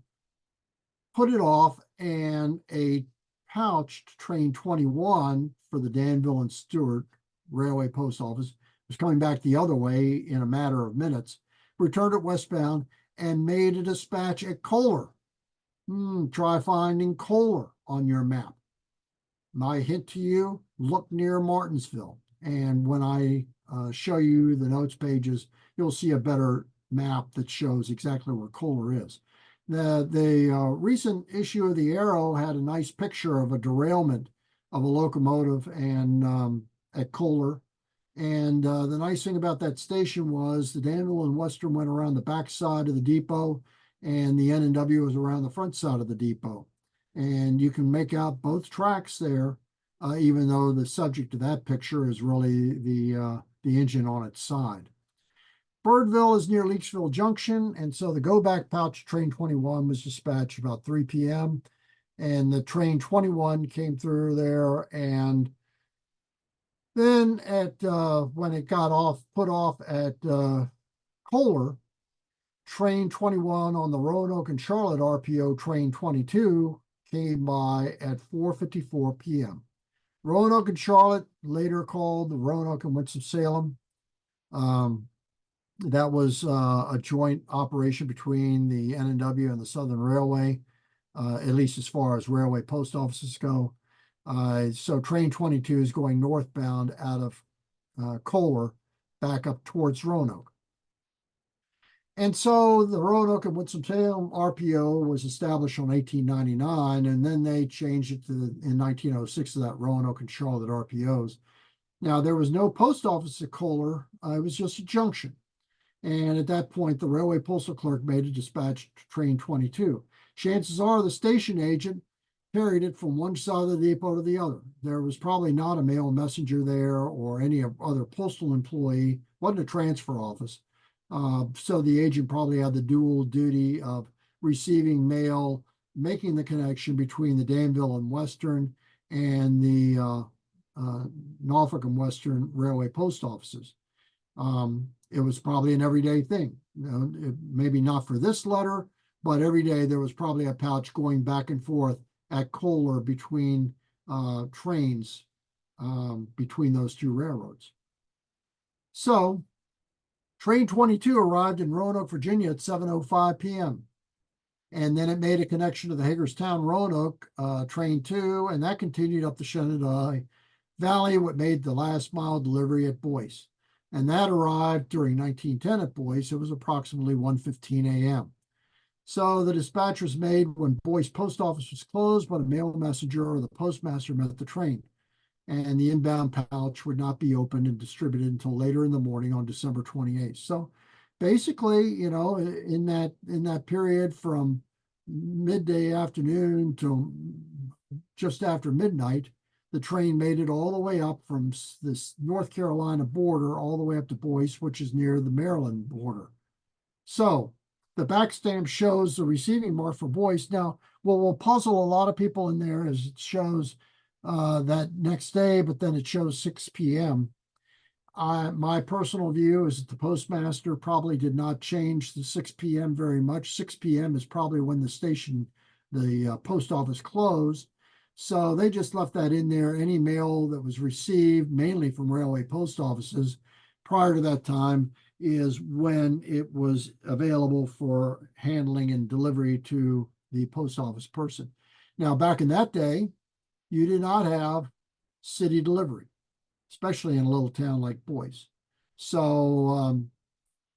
S1: put it off, and a pouched Train 21 for the Danville and Stewart Railway Post Office was coming back the other way in a matter of minutes, returned it westbound, and made a dispatch at Kohler. Try finding Kohler on your map. My hint to you, look near Martinsville. And when I show you the notes pages, you'll see a better map that shows exactly where Kohler is. The recent issue of the Arrow had a nice picture of a derailment of a locomotive and at Kohler. And the nice thing about that station was the Danville and Western went around the back side of the depot, and the N&W was around the front side of the depot. And you can make out both tracks there, even though the subject of that picture is really the engine on its side. Birdville is near Leachville Junction, and so the go-back pouch Train 21 was dispatched about 3 p.m., and the Train 21 came through there, and then when it got put off at Kohler, Train 21 on the Roanoke and Charlotte RPO Train 22 came by at 4:54 p.m. Roanoke and Charlotte, later called the Roanoke and Winston-Salem. That was a joint operation between the N&W and the Southern Railway, at least as far as railway post offices go. So Train 22 is going northbound out of Kohler back up towards Roanoke. And so the Roanoke and Winston-Salem RPO was established in 1899, and then they changed it in 1906 to that Roanoke and Charlotte RPOs. Now, there was no post office at Kohler. It was just a junction. And at that point, the railway postal clerk made a dispatch to Train 22. Chances are the station agent carried it from one side of the depot to the other. There was probably not a mail messenger there or any other postal employee. Wasn't a transfer office. So the agent probably had the dual duty of receiving mail, making the connection between the Danville and Western and the Norfolk and Western railway post offices. It was probably an everyday thing. Maybe not for this letter, but every day there was probably a pouch going back and forth at Kohler between trains between those two railroads. So Train 22 arrived in Roanoke, Virginia at 7:05 p.m. And then it made a connection to the Hagerstown Roanoke Train 2, and that continued up the Shenandoah Valley, what made the last mile delivery at Boyce. And that arrived during 1910 at Boyce. It was approximately 1:15 a.m. So the dispatch was made when Boyce Post Office was closed, but a mail messenger or the postmaster met the train. And the inbound pouch would not be opened and distributed until later in the morning on December 28th. So basically, in that period from midday afternoon to just after midnight, the train made it all the way up from this North Carolina border all the way up to Boyce, which is near the Maryland border. So the backstamp shows the receiving mark for Boyce. Now, what will puzzle a lot of people in there is it shows that next day, but then it shows 6 p.m. My personal view is that the postmaster probably did not change the 6 p.m. very much. 6 p.m. is probably when the post office closed. So they just left that in there. Any mail that was received, mainly from railway post offices prior to that time, is when it was available for handling and delivery to the post office person. Now, back in that day, you did not have city delivery, especially in a little town like Boise. So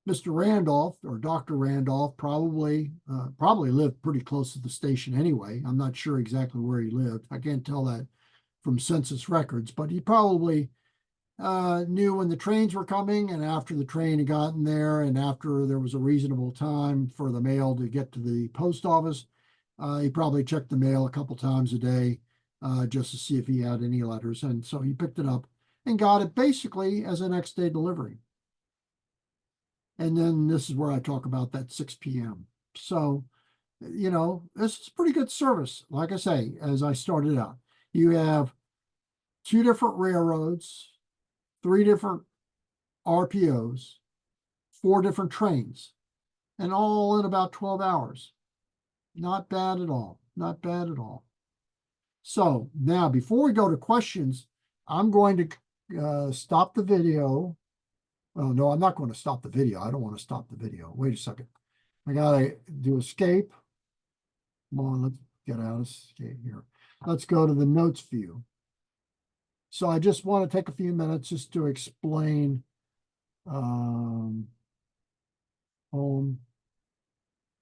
S1: Mr. Randolph or Dr. Randolph probably lived pretty close to the station anyway. I'm not sure exactly where he lived. I can't tell that from census records, but he probably knew when the trains were coming, and after the train had gotten there, and after there was a reasonable time for the mail to get to the post office, he probably checked the mail a couple times a day just to see if he had any letters. And so he picked it up and got it basically as a next day delivery. And then this is where I talk about that 6 p.m. So, this is pretty good service. Like I say, as I started out, you have 2 different railroads, 3 different RPOs, 4 different trains, and all in about 12 hours. Not bad at all. Not bad at all. So now, before we go to questions, I'm going to stop the video. Oh, no, I'm not going to stop the video. I don't want to stop the video. Wait a second. I got to do escape. Come on, let's get out of escape here. Let's go to the notes view. So I just want to take a few minutes just to explain home.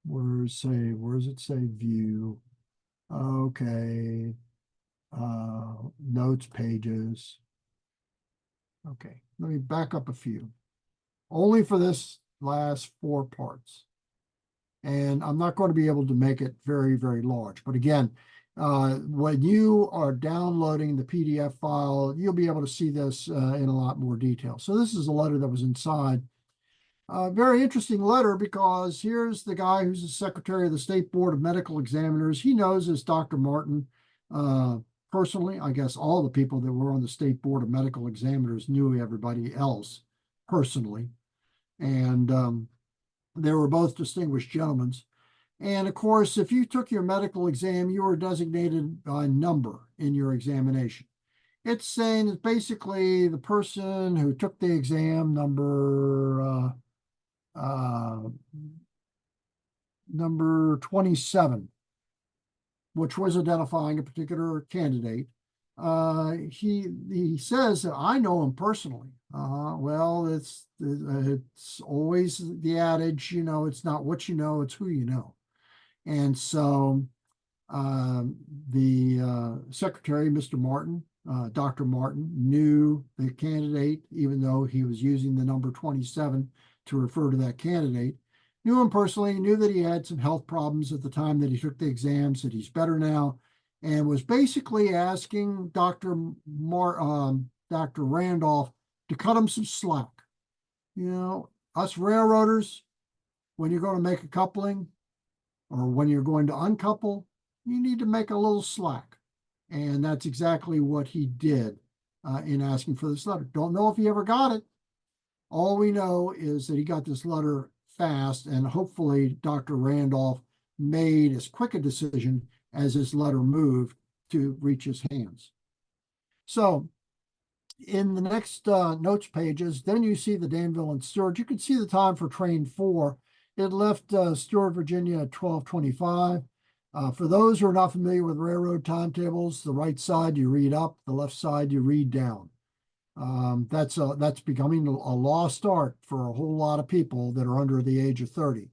S1: Where does it say view? Okay. Notes pages. Okay, let me back up a few. Only for this last 4 parts. And I'm not going to be able to make it very, very large. But again, when you are downloading the PDF file, you'll be able to see this in a lot more detail. So this is a letter that was inside. Very interesting letter, because here's the guy who's the secretary of the State Board of Medical Examiners. He knows this Dr. Martin personally. I guess all the people that were on the State Board of Medical Examiners knew everybody else personally. And they were both distinguished gentlemen. And of course, if you took your medical exam, you were designated by number in your examination. It's saying that basically the person who took the exam number 27, which was identifying a particular candidate. He says that I know him personally. Well, it's always the adage, it's not what you know, it's who you know. And so the secretary, Mr. Martin, Dr. Martin, knew the candidate, even though he was using the number 27 to refer to that candidate. Knew him personally, knew that he had some health problems at the time that he took the exams, that he's better now, and was basically asking Dr. Randolph to cut him some slack. Us railroaders, when you're going to make a coupling or when you're going to uncouple, you need to make a little slack. And that's exactly what he did in asking for this letter. Don't know if he ever got it. All we know is that he got this letter fast, and hopefully Dr. Randolph made as quick a decision as his letter moved to reach his hands. So in the next notes pages, then you see the Danville and Stewart. You can see the time for train 4. It left Stewart, Virginia at 12:25. For those who are not familiar with railroad timetables, the right side you read up, the left side you read down. That's becoming a lost art for a whole lot of people that are under the age of 30.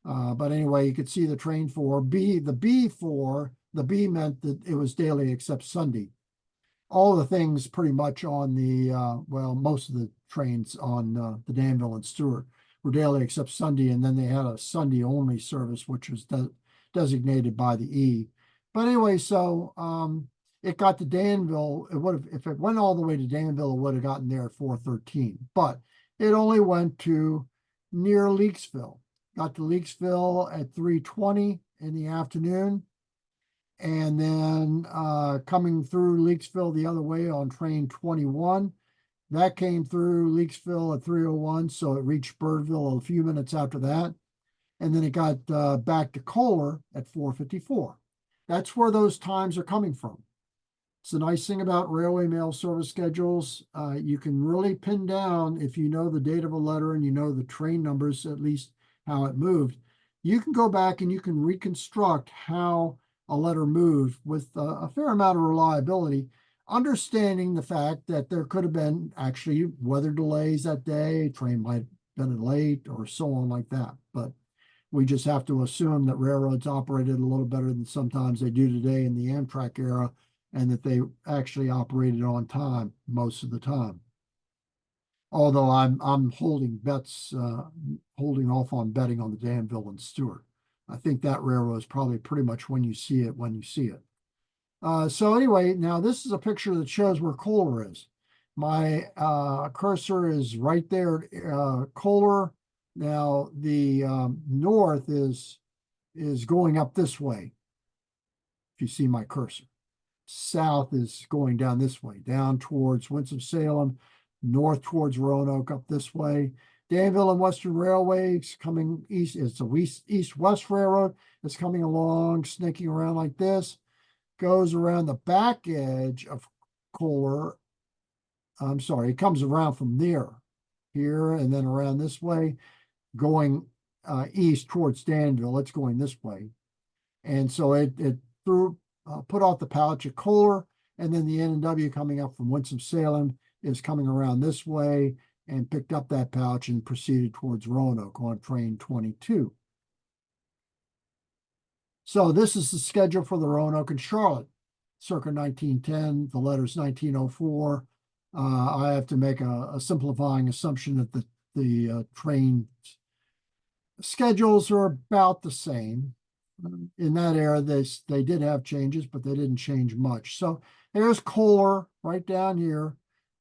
S1: But anyway, you could see the train 4. The B meant that it was daily except Sunday. All the things pretty much on the, most of the trains on the Danville and Stewart were daily except Sunday, and then they had a Sunday only service, which was designated by the E. But anyway, so it got to Danville. It would have, if it went all the way to Danville, it would have gotten there at 4:13. But it only went to near Leakesville. got to Leakesville at 3:20 in the afternoon. And then coming through Leakesville the other way on train 21, that came through Leakesville at 3:01, so it reached Birdville a few minutes after that. And then it got back to Kohler at 4:54. That's where those times are coming from. It's the nice thing about railway mail service schedules. You can really pin down, if you know the date of a letter and you know the train numbers, at least how it moved, you can go back and you can reconstruct how a letter moved with a fair amount of reliability, understanding the fact that there could have been actually weather delays that day, train might have been late or so on like that. But we just have to assume that railroads operated a little better than sometimes they do today in the Amtrak era, and that they actually operated on time most of the time. Although I'm holding bets, holding off on betting on the Danville and Stewart. I think that railroad is probably pretty much when you see it, when you see it. So anyway, now this is a picture that shows where Kohler is. My cursor is right there at Kohler. Now the north is going up this way, if you see my cursor. South is going down this way, down towards Winston-Salem, north towards Roanoke, up this way. Danville and Western Railway is coming east. It's a east-west railroad. It's coming along, snaking around like this, goes around the back edge of Kohler. I'm sorry, it comes around from there, here, and then around this way, going east towards Danville. It's going this way. And so it threw put off the pouch at Kohler, and then the N&W coming up from Winston-Salem is coming around this way and picked up that pouch and proceeded towards Roanoke on train 22. So this is the schedule for the Roanoke and Charlotte, circa 1910. The letter's 1904. I have to make a simplifying assumption that the train schedules are about the same. In that era, they did have changes, but they didn't change much. So there's Kohler right down here,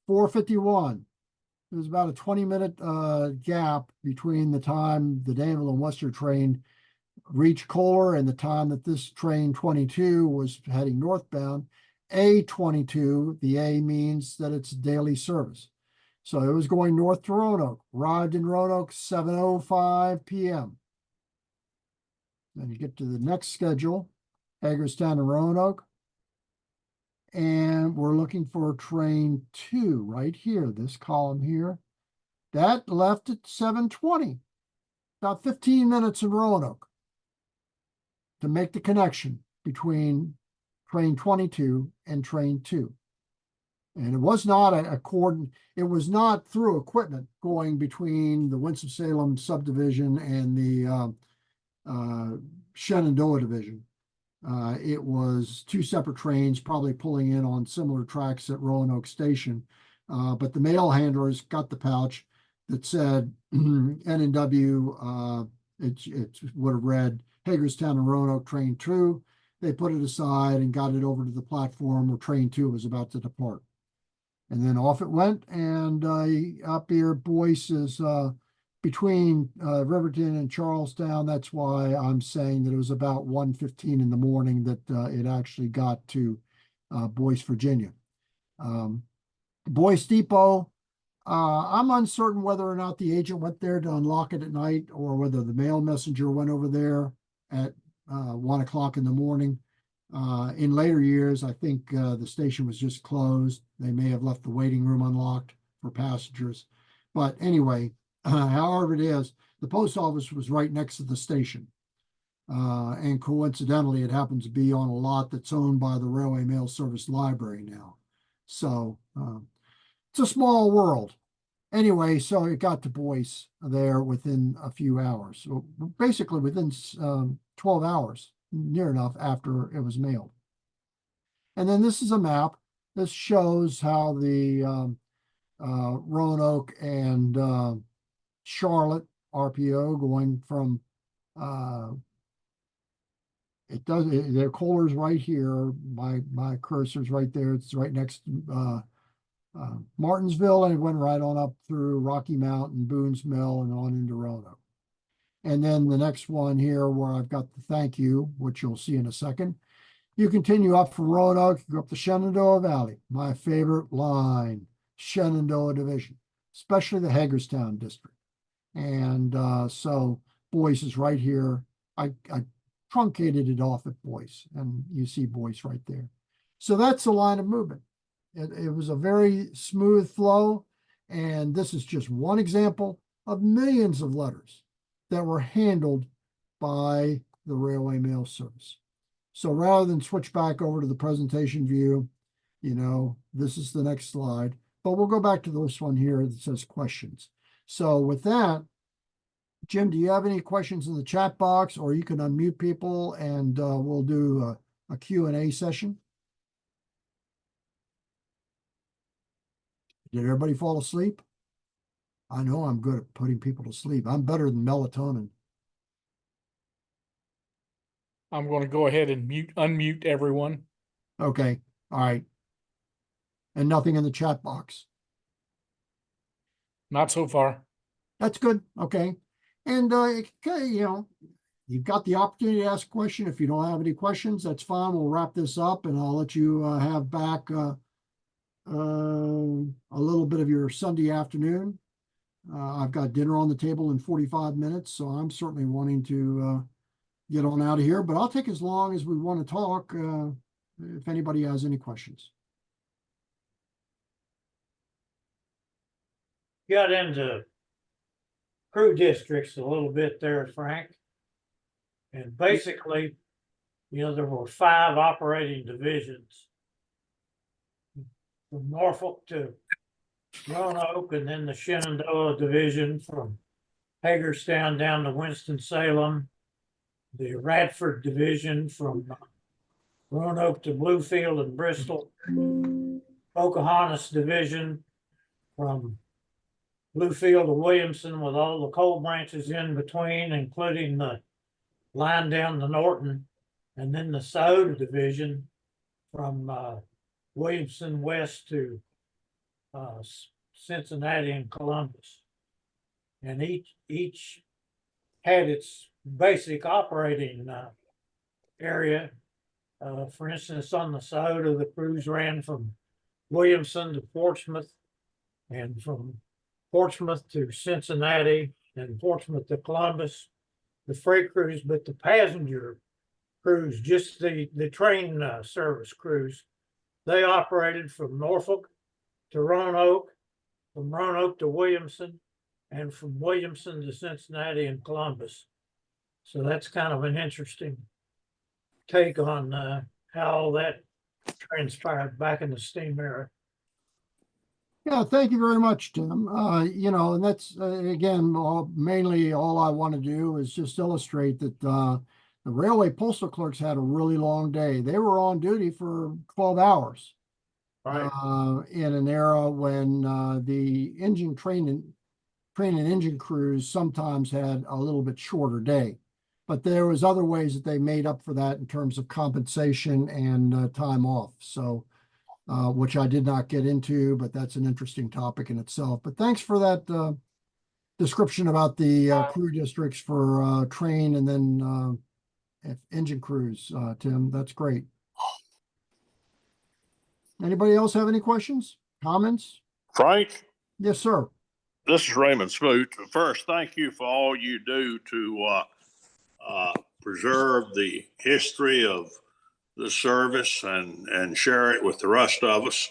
S1: 4:51. There's about a 20-minute gap between the time the Danville and Worcester train reached Kohler and the time that this train 22 was heading northbound. A22, the A means that it's daily service. So it was going north to Roanoke, arrived in Roanoke 7:05 p.m. Then you get to the next schedule, Hagerstown and Roanoke. And we're looking for train 2 right here, this column here. That left at 7:20, about 15 minutes in Roanoke to make the connection between train 22 and train 2. And it was not it was not through equipment going between the Winston-Salem subdivision and the Shenandoah division. It was two separate trains, probably pulling in on similar tracks at Roanoke Station. But the mail handlers got the pouch that said N&W, it would have read Hagerstown and Roanoke train 2. They put it aside and got it over to the platform where train 2 was about to depart. And then off it went, and up here, Boyce is between Riverton and Charlestown. That's why I'm saying that it was about 1:15 in the morning that it actually got to Boyce, Virginia. Boyce Depot, I'm uncertain whether or not the agent went there to unlock it at night or whether the mail messenger went over there at 1 o'clock in the morning. In later years, I think the station was just closed. They may have left the waiting room unlocked for passengers. But anyway, however it is, the post office was right next to the station. And coincidentally, it happens to be on a lot that's owned by the Railway Mail Service Library now. So it's a small world. Anyway, so it got to Boyce there within a few hours. So basically within 12 hours, near enough after it was mailed. And then this is a map. This shows how the Roanoke and Charlotte RPO going from their Kohler's right here. My cursor's right there. It's right next to Martinsville, and it went right on up through Rocky Mountain, Boone's Mill, and on into Roanoke. And then the next one here where I've got the thank you, which you'll see in a second. You continue up from Roanoke, you go up the Shenandoah Valley. My favorite line, Shenandoah Division, especially the Hagerstown district. And so Boyce is right here. I truncated it off at Boyce, and you see Boyce right there. So that's the line of movement. It was a very smooth flow, and this is just one example of millions of letters that were handled by the Railway Mail Service. So rather than switch back over to the presentation view, this is the next slide, but we'll go back to this one here that says questions. So with that, Jim, do you have any questions in the chat box, or you can unmute people and we'll do a Q&A session? Did everybody fall asleep? I know I'm good at putting people to sleep. I'm better than melatonin.
S2: I'm going to go ahead and unmute everyone.
S1: Okay. All right. And nothing in the chat box.
S2: Not so far.
S1: That's good. Okay. And, you've got the opportunity to ask a question. If you don't have any questions, that's fine. We'll wrap this up and I'll let you have back a little bit of your Sunday afternoon. I've got dinner on the table in 45 minutes, so I'm certainly wanting to get on out of here, but I'll take as long as we want to talk if anybody has any questions.
S3: Got into crew districts a little bit there, Frank. And basically, there were 5 operating divisions from Norfolk to Roanoke, and then the Shenandoah division from Hagerstown down to Winston-Salem, the Radford division from Roanoke to Bluefield and Bristol, Pocahontas division from Bluefield to Williamson with all the coal branches in between, including the line down to Norton, and then the Scioto division from Williamson west to Cincinnati and Columbus. And each had its basic operating area. For instance, on the Scioto, the crews ran from Williamson to Portsmouth, and from Portsmouth to Cincinnati, and Portsmouth to Columbus, the freight crews. But the passenger crews, just the train service crews, they operated from Norfolk to Roanoke, from Roanoke to Williamson, and from Williamson to Cincinnati and Columbus. So that's kind of an interesting take on how all that transpired back in the steam era.
S1: Yeah, thank you very much, Tim. And that's, again, mainly all I want to do is just illustrate that the railway postal clerks had a really long day. They were on duty for 12 hours.
S3: Right.
S1: In an era when the train and engine crews sometimes had a little bit shorter day. But there was other ways that they made up for that in terms of compensation and time off. So, which I did not get into, but that's an interesting topic in itself. But thanks for that description about the crew districts for train and then engine crews, Tim. That's great. Anybody else have any questions, comments?
S4: Frank,
S1: Yes, sir.
S4: this is Raymond Smoot. First, thank you for all you do to preserve the history of the service and share it with the rest of us.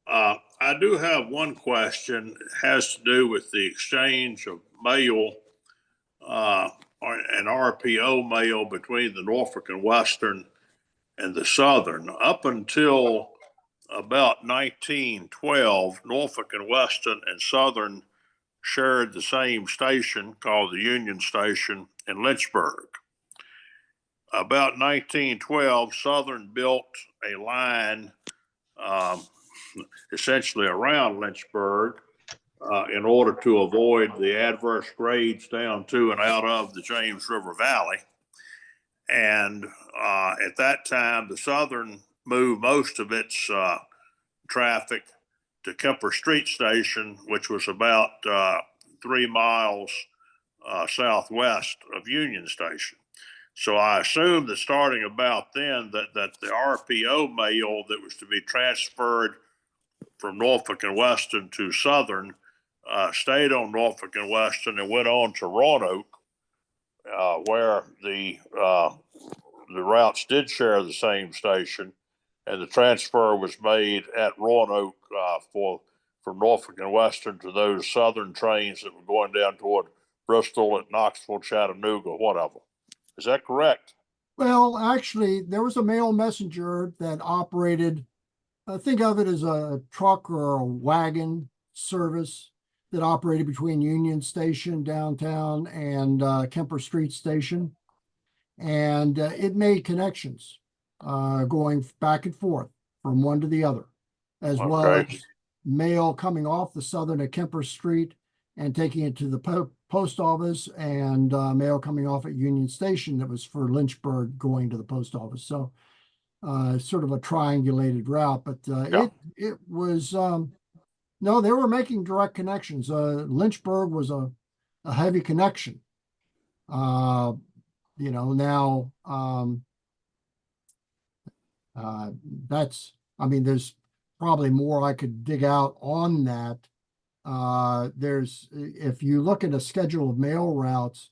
S4: I do have one question. It has to do with the exchange of mail and RPO mail between the Norfolk and Western and the Southern. Up until about 1912, Norfolk and Western and Southern shared the same station called the Union Station in Lynchburg. About 1912, Southern built a line essentially around Lynchburg in order to avoid the adverse grades down to and out of the James River Valley. And at that time, the Southern moved most of its traffic to Kemper Street Station, which was about 3 miles southwest of Union Station. So I assume that starting about then that the RPO mail that was to be transferred from Norfolk and Weston to Southern stayed on Norfolk and Weston and went on to Roanoke, where the routes did share the same station, and the transfer was made at Roanoke from Norfolk and Western to those Southern trains that were going down toward Bristol, at Knoxville, Chattanooga, whatever. Is that correct?
S1: Well, actually, there was a mail messenger that operated, think of it as a truck or a wagon service that operated between Union Station downtown and Kemper Street Station. And it made connections going back and forth from one to the other, as well
S4: Okay.
S1: as mail coming off the Southern at Kemper Street and taking it to the post office, and mail coming off at Union Station that was for Lynchburg going to the post office. So sort of a triangulated route, but
S4: Yeah.
S1: it was no, they were making direct connections. Lynchburg was a heavy connection. Now that's, I mean, there's probably more I could dig out on that. If you look at a schedule of mail routes,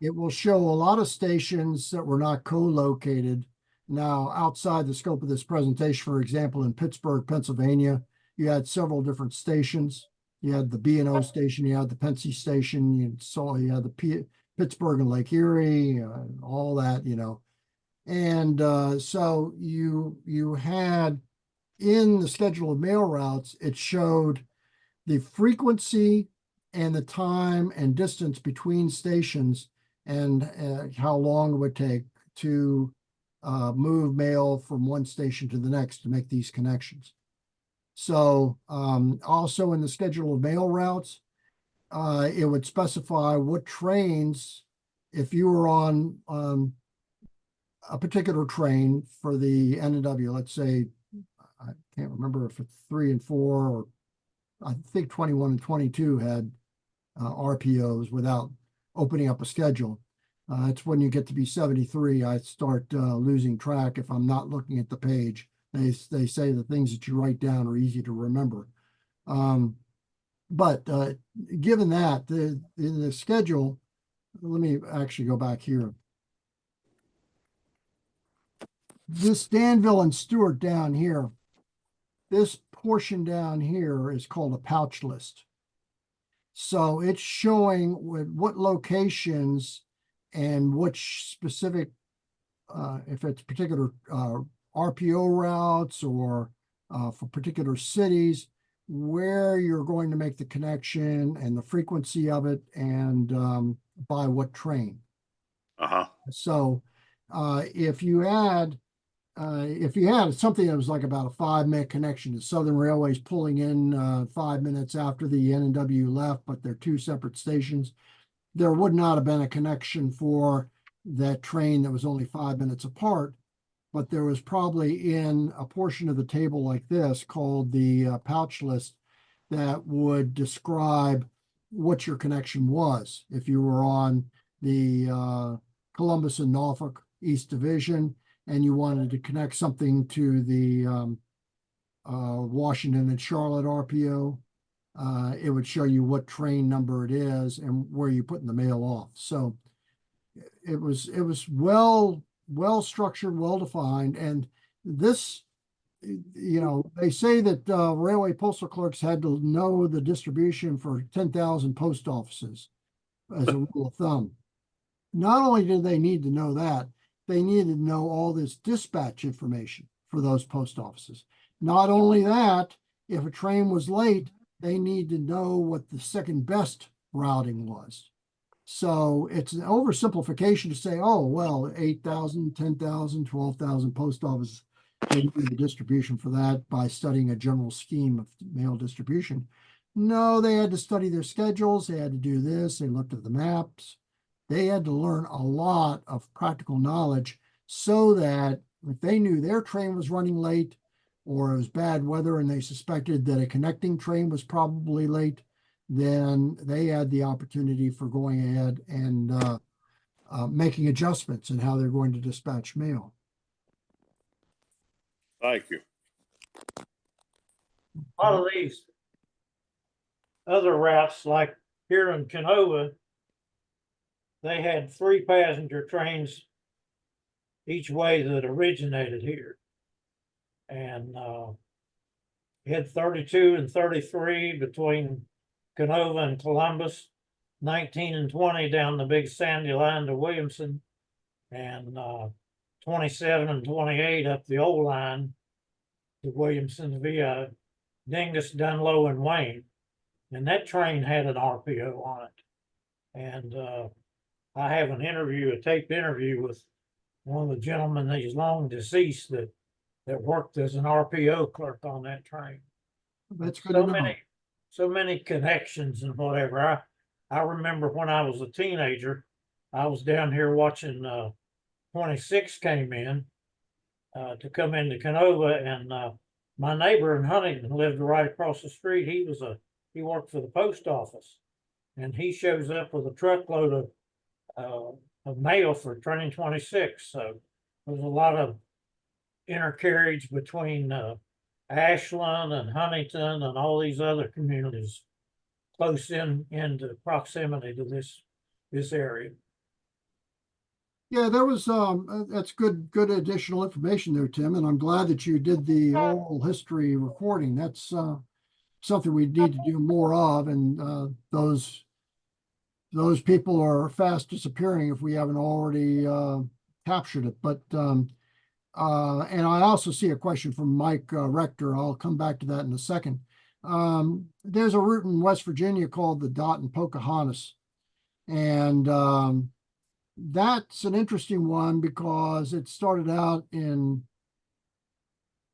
S1: it will show a lot of stations that were not co-located. Now, outside the scope of this presentation, for example, in Pittsburgh, Pennsylvania, you had several different stations. You had the B&O station, you had the Pennsy station, you had the Pittsburgh and Lake Erie, all that, And so you had in the schedule of mail routes, it showed the frequency and the time and distance between stations, and how long it would take to move mail from one station to the next to make these connections. So also in the schedule of mail routes, it would specify what trains, if you were on a particular train for the N&W, let's say, I can't remember if it's 3 and 4, or I think 21 and 22 had RPOs without opening up a schedule. It's when you get to be 73, I start losing track if I'm not looking at the page. They say the things that you write down are easy to remember. But given that, in the schedule, let me actually go back here. This Danville and Stewart down here, this portion down here is called a pouch list. So it's showing what locations and which specific, if it's particular RPO routes or for particular cities, where you're going to make the connection and the frequency of it, and by what train.
S4: Uh-huh.
S1: So if you had something that was like about a 5-minute connection, the Southern Railway's pulling in 5 minutes after the N&W left, but they're two separate stations, there would not have been a connection for that train that was only 5 minutes apart. But there was probably in a portion of the table like this called the pouch list that would describe what your connection was. If you were on the Columbus and Norfolk East Division and you wanted to connect something to the Washington and Charlotte RPO, it would show you what train number it is and where you're putting the mail off. So it was well structured, well defined. And this, they say that railway postal clerks had to know the distribution for 10,000 post offices as a rule of thumb. Not only did they need to know that, they needed to know all this dispatch information for those post offices. Not only that, if a train was late, they need to know what the second best routing was. So it's an oversimplification to say, oh, well, 8,000, 10,000, 12,000 post offices, they do the distribution for that by studying a general scheme of mail distribution. No, they had to study their schedules. They had to do this. They looked at the maps. They had to learn a lot of practical knowledge so that if they knew their train was running late or it was bad weather and they suspected that a connecting train was probably late, then they had the opportunity for going ahead and making adjustments in how they're going to dispatch mail.
S4: Thank you.
S3: A lot of these other routes, like here in Canova, they had 3 passenger trains each way that originated here. And you had 32 and 33 between Canova and Columbus, 19 and 20 down the big sandy line to Williamson, and 27 and 28 up the old line to Williamson via Dingus, Dunlow, and Wayne. And that train had an RPO on it. And I have an interview, a taped interview with one of the gentlemen that is long deceased that worked as an RPO clerk on that train.
S1: That's good to know.
S3: So many connections and whatever. I remember when I was a teenager, I was down here watching 26 came in to come into Canova, and my neighbor in Huntington lived right across the street. He worked for the post office, and he shows up with a truckload of mail for train 26. So there's a lot of intercarriage between Ashland and Huntington and all these other communities close into proximity to this area.
S1: Yeah, there was that's good additional information there, Tim, and I'm glad that you did the oral history recording. That's something we need to do more of, and those people are fast disappearing if we haven't already captured it. But and I also see a question from Mike Rector. I'll come back to that in a second. There's a route in West Virginia called the Dot and Pocahontas, and that's an interesting one because it started out in,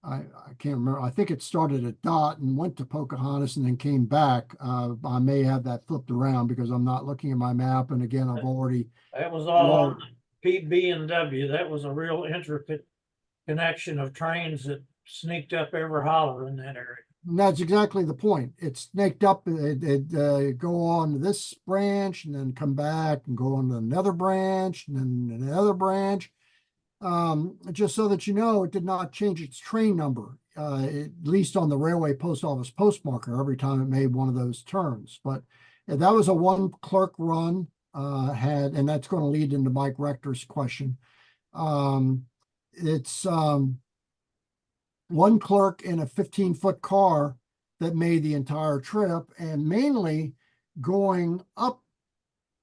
S1: I can't remember, I think it started at Dot and went to Pocahontas and then came back. I may have that flipped around because I'm not looking at my map, and again, I've already.
S3: That was all on PB&W. That was a real intricate connection of trains that sneaked up every holler in that area.
S1: And that's exactly the point. It's snaked up. It go on to this branch and then come back and go on to another branch and then another branch. Just so that you know, it did not change its train number, at least on the railway post office postmarker every time it made one of those turns. But that was a one clerk run, and that's going to lead into Mike Rector's question. It's one clerk in a 15-foot car that made the entire trip, and mainly going up,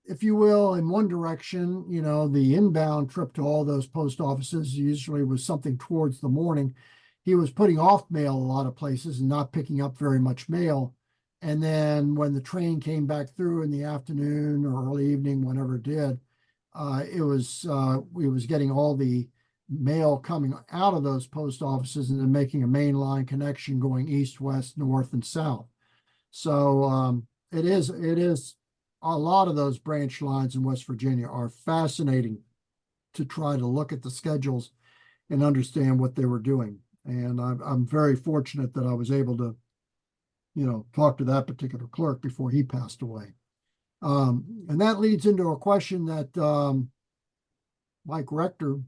S1: if you will, in one direction. You know, the inbound trip to all those post offices usually was something towards the morning. He was putting off mail a lot of places and not picking up very much mail. And then when the train came back through in the afternoon or early evening, whenever it did, we was getting all the mail coming out of those post offices and then making a main line connection going east, west, north, and south. So it is a lot of those branch lines in West Virginia are fascinating to try to look at the schedules and understand what they were doing. And I'm very fortunate that I was able to, talk to that particular clerk before he passed away. And that leads into a question that Mike Rector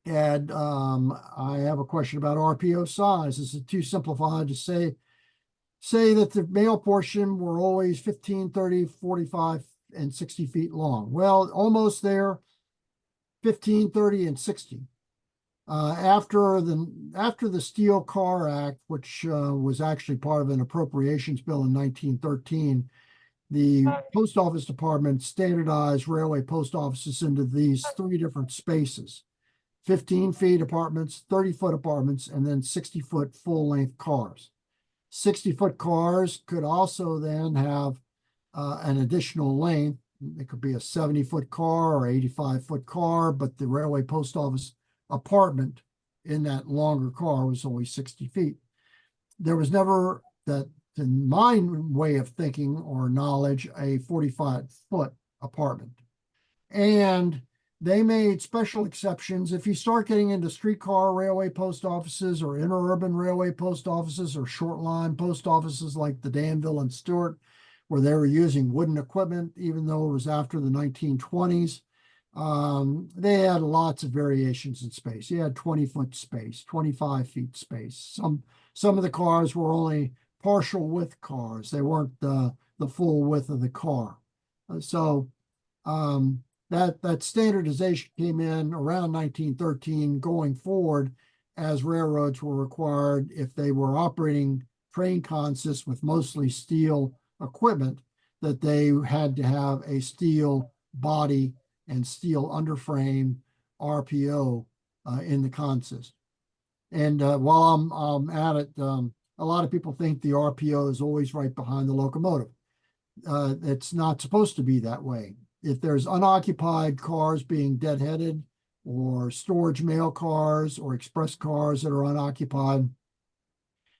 S1: had. I have a question about RPO size. Is it too simplified to say that the mail portion were always 15, 30, 45, and 60 feet long? Well, almost there, 15, 30, and 60. After the Steel Car Act, which was actually part of an appropriations bill in 1913, the Post Office Department standardized railway post offices into these 3 different spaces: 15 feet apartments, 30-foot apartments, and then 60-foot full-length cars. 60-foot cars could also then have an additional length. It could be a 70-foot car or 85-foot car, but the railway post office apartment in that longer car was only 60 feet. There was never, in my way of thinking or knowledge, a 45-foot apartment. And they made special exceptions. If you start getting into streetcar railway post offices or interurban railway post offices or short line post offices like the Danville and Stewart, where they were using wooden equipment, even though it was after the 1920s. They had lots of variations in space. You had 20-foot space, 25 feet space. Some of the cars were only partial width cars. They weren't the full width of the car. So that standardization came in around 1913 going forward, as railroads were required, if they were operating train consists with mostly steel equipment, that they had to have a steel body and steel underframe RPO in the consist. And while I'm at it, a lot of people think the RPO is always right behind the locomotive. It's not supposed to be that way. If there's unoccupied cars being deadheaded, or storage mail cars or express cars that are unoccupied,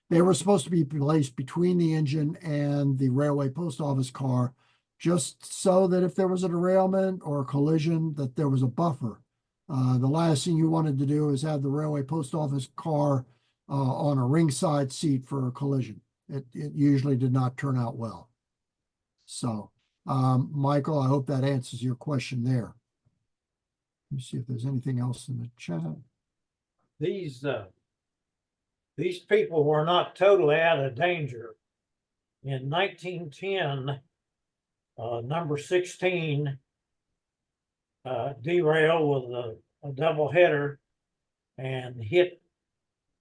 S1: they were supposed to be placed between the engine and the railway post office car, just so that if there was a derailment or a collision, that there was a buffer. The last thing you wanted to do is have the railway post office car on a ringside seat for a collision. It usually did not turn out well. So, Michael, I hope that answers your question there. Let me see if there's anything else in the chat.
S3: These people were not totally out of danger. In 1910, number 16 derailed with a double header and hit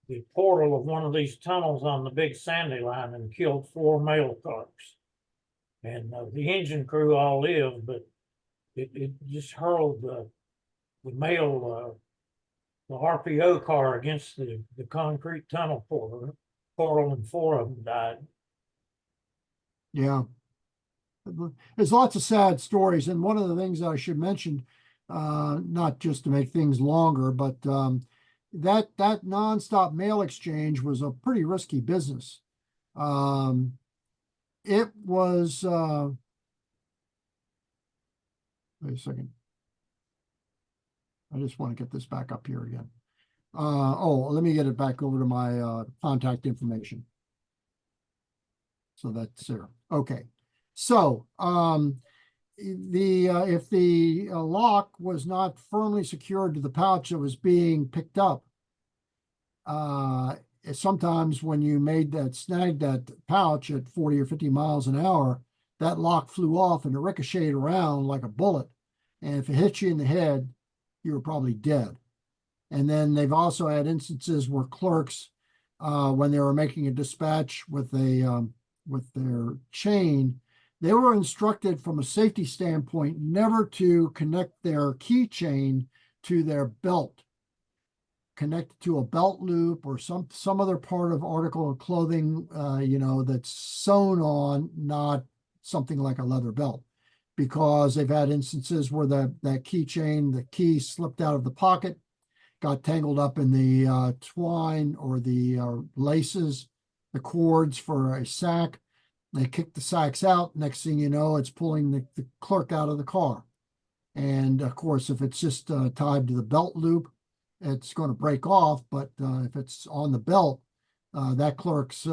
S3: the portal of one of these tunnels on the big Sandy line and killed 4 mail cars. And the engine crew all lived, but it just hurled the mail, the RPO car against the concrete tunnel portal, and 4 of them died.
S1: Yeah. There's lots of sad stories. And one of the things I should mention, not just to make things longer, but that nonstop mail exchange was a pretty risky business. It was, wait a second. I just want to get this back up here again. Let me get it back over to my contact information. So that's there. Okay. So if the lock was not firmly secured to the pouch that was being picked up, sometimes when you snagged that pouch at 40 or 50 miles an hour, that lock flew off and it ricocheted around like a bullet. And if it hit you in the head, you were probably dead. And then they've also had instances where clerks, when they were making a dispatch with their chain, they were instructed from a safety standpoint never to connect their keychain to their belt. Connect it to a belt loop or some other part of article of clothing, that's sewn on, not something like a leather belt, because they've had instances where that keychain, the key slipped out of the pocket, got tangled up in the twine or the laces, the cords for a sack. They kick the sacks out. Next thing you know, it's pulling the clerk out of the car. And of course, if it's just tied to the belt loop, it's going to break off. But if it's on the belt, that clerk's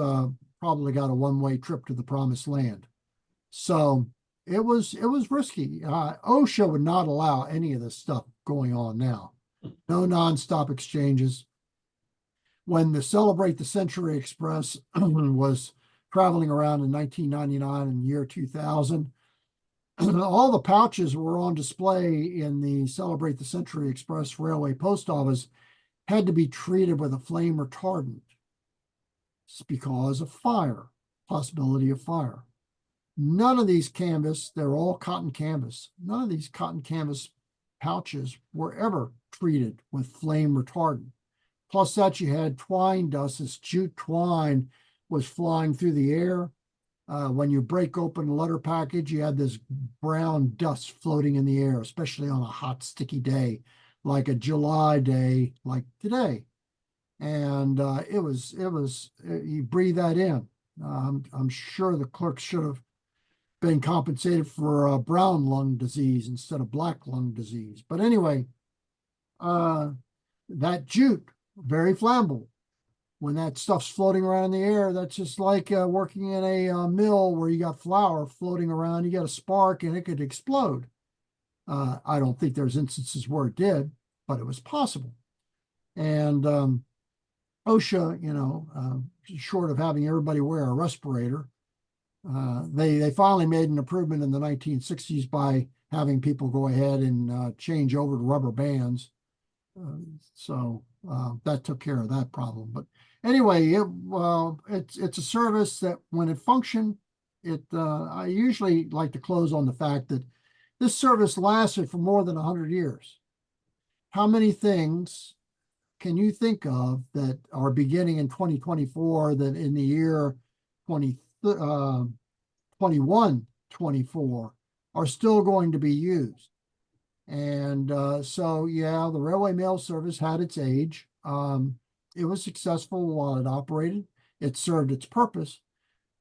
S1: probably got a one-way trip to the promised land. So it was risky. OSHA would not allow any of this stuff going on now. No nonstop exchanges. When the Celebrate the Century Express was traveling around in 1999 and the year 2000, all the pouches were on display in the Celebrate the Century Express Railway Post Office had to be treated with a flame retardant. It's because of fire, possibility of fire. None of these canvas, they're all cotton canvas. None of these cotton canvas pouches were ever treated with flame retardant. Plus that you had twine dust, this jute twine was flying through the air. When you break open a letter package, you had this brown dust floating in the air, especially on a hot, sticky day, like a July day, like today. And you breathe that in. I'm sure the clerks should have been compensated for brown lung disease instead of black lung disease. But anyway, that jute, very flammable, when that stuff's floating around in the air, that's just like working in a mill where you got flour floating around, you got a spark and it could explode. I don't think there's instances where it did, but it was possible. And OSHA, short of having everybody wear a respirator, they finally made an improvement in the 1960s by having people go ahead and change over to rubber bands. So that took care of that problem. But anyway, it's a service that when it functioned, I usually like to close on the fact that this service lasted for more than 100 years. How many things can you think of that are beginning in 2024 that in the year 2124 are still going to be used? And so, yeah, the railway mail service had its age. It was successful while it operated. It served its purpose.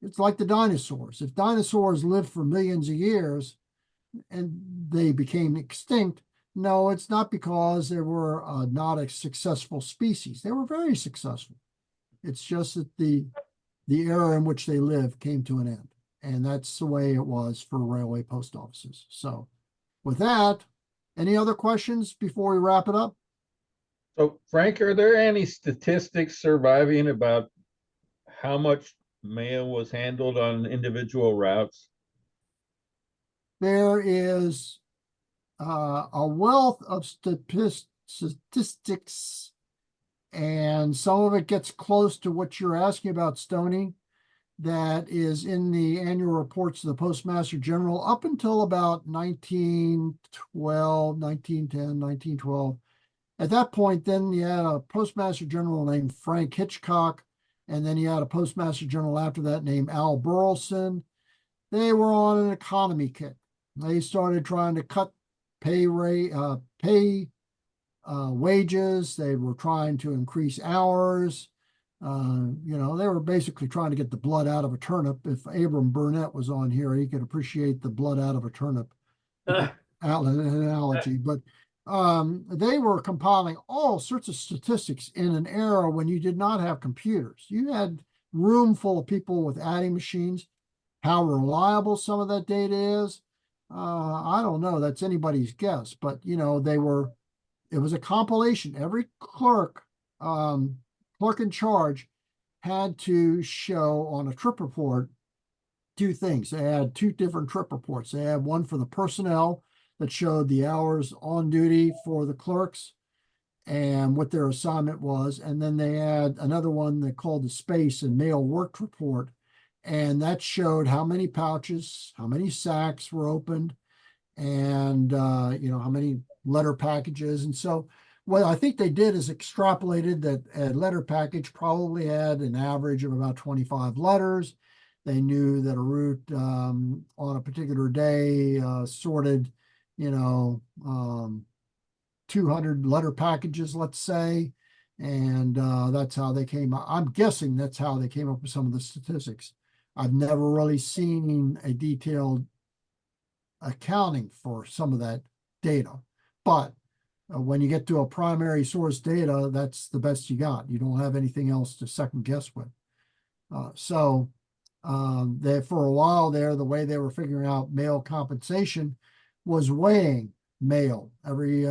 S1: It's like the dinosaurs. If dinosaurs lived for millions of years and they became extinct, no, it's not because they were not a successful species. They were very successful. It's just that the era in which they lived came to an end. And that's the way it was for railway post offices. So with that, any other questions before we wrap it up?
S5: So Frank, are there any statistics surviving about how much mail was handled on individual routes?
S1: There is a wealth of statistics, and some of it gets close to what you're asking about, Stoney, that is in the annual reports of the Postmaster General up until about 1912, 1910, 1912. At that point, then you had a Postmaster General named Frank Hitchcock, and then you had a Postmaster General after that named Al Burleson. They were on an economy kick. They started trying to cut wages. They were trying to increase hours. They were basically trying to get the blood out of a turnip. If Abram Burnett was on here, he could appreciate the blood out of a turnip analogy. But they were compiling all sorts of statistics in an era when you did not have computers. You had room full of people with adding machines. How reliable some of that data is, I don't know. That's anybody's guess. But it was a compilation. Every clerk in charge had to show on a trip report two things. They had two different trip reports. They had one for the personnel that showed the hours on duty for the clerks and what their assignment was. And then they had another one they called the space and mail work report. And that showed how many pouches, how many sacks were opened, and how many letter packages. And so what I think they did is extrapolated that a letter package probably had an average of about 25 letters. They knew that a route on a particular day sorted, 200 letter packages, let's say. And that's how they came up. I'm guessing that's how they came up with some of the statistics. I've never really seen a detailed accounting for some of that data. But when you get to a primary source data, that's the best you got. You don't have anything else to second guess with. So for a while there, the way they were figuring out mail compensation was weighing mail. Every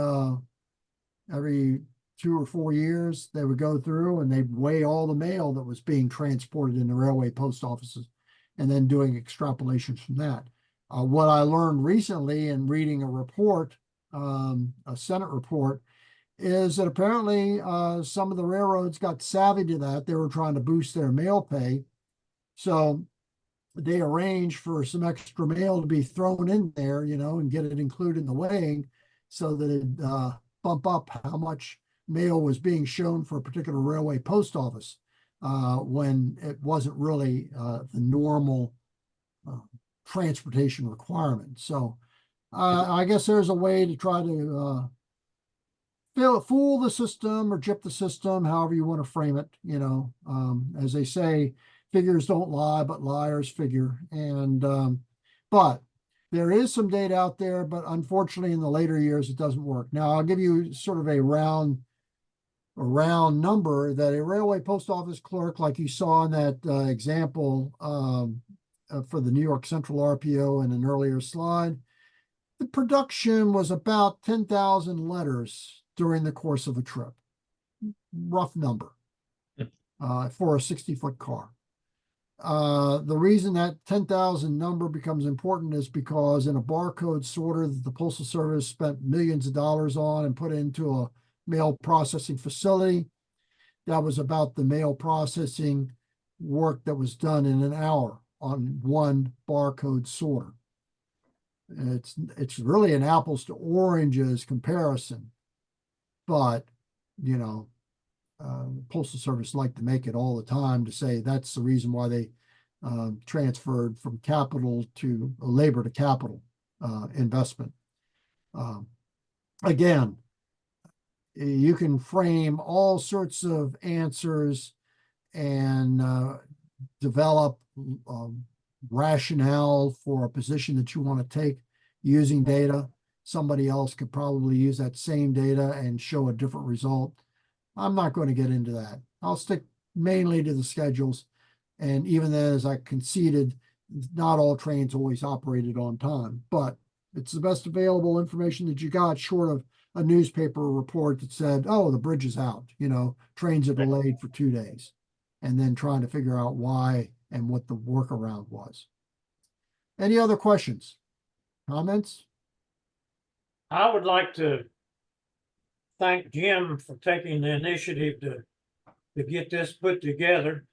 S1: 2 or 4 years, they would go through and they'd weigh all the mail that was being transported in the railway post offices and then doing extrapolations from that. What I learned recently in reading a report, a Senate report, is that apparently some of the railroads got savvy to that. They were trying to boost their mail pay. So they arranged for some extra mail to be thrown in there, and get it included in the weighing so that it bump up how much mail was being shown for a particular railway post office when it wasn't really the normal transportation requirement. So I guess there's a way to try to fool the system or gyp the system, however you want to frame it. As they say, figures don't lie, but liars figure. And but there is some data out there, but unfortunately in the later years, it doesn't work. Now I'll give you sort of a round a round number, that a railway post office clerk, like you saw in that example for the New York Central RPO in an earlier slide, the production was about 10,000 letters during the course of a trip. Rough number for a 60-foot car. The reason that 10,000 number becomes important is because in a barcode sorter that the Postal Service spent millions of dollars on and put into a mail processing facility, that was about the mail processing work that was done in an hour on one barcode sorter. It's really an apples to oranges comparison, but you know, Postal Service like to make it all the time to say that's the reason why they transferred from capital to labor to capital investment. Again, you can frame all sorts of answers and develop rationale for a position that you want to take using data. Somebody else could probably use that same data and show a different result. I'm not going to get into that. I'll stick mainly to the schedules. And even then, as I conceded, not all trains always operated on time, but it's the best available information that you got, short of a newspaper report that said, oh, the bridge is out, you know, trains are delayed for 2 days, and then trying to figure out why and what the workaround was. Any other questions, comments?
S3: I would like to thank Jim for taking the initiative to get this put together.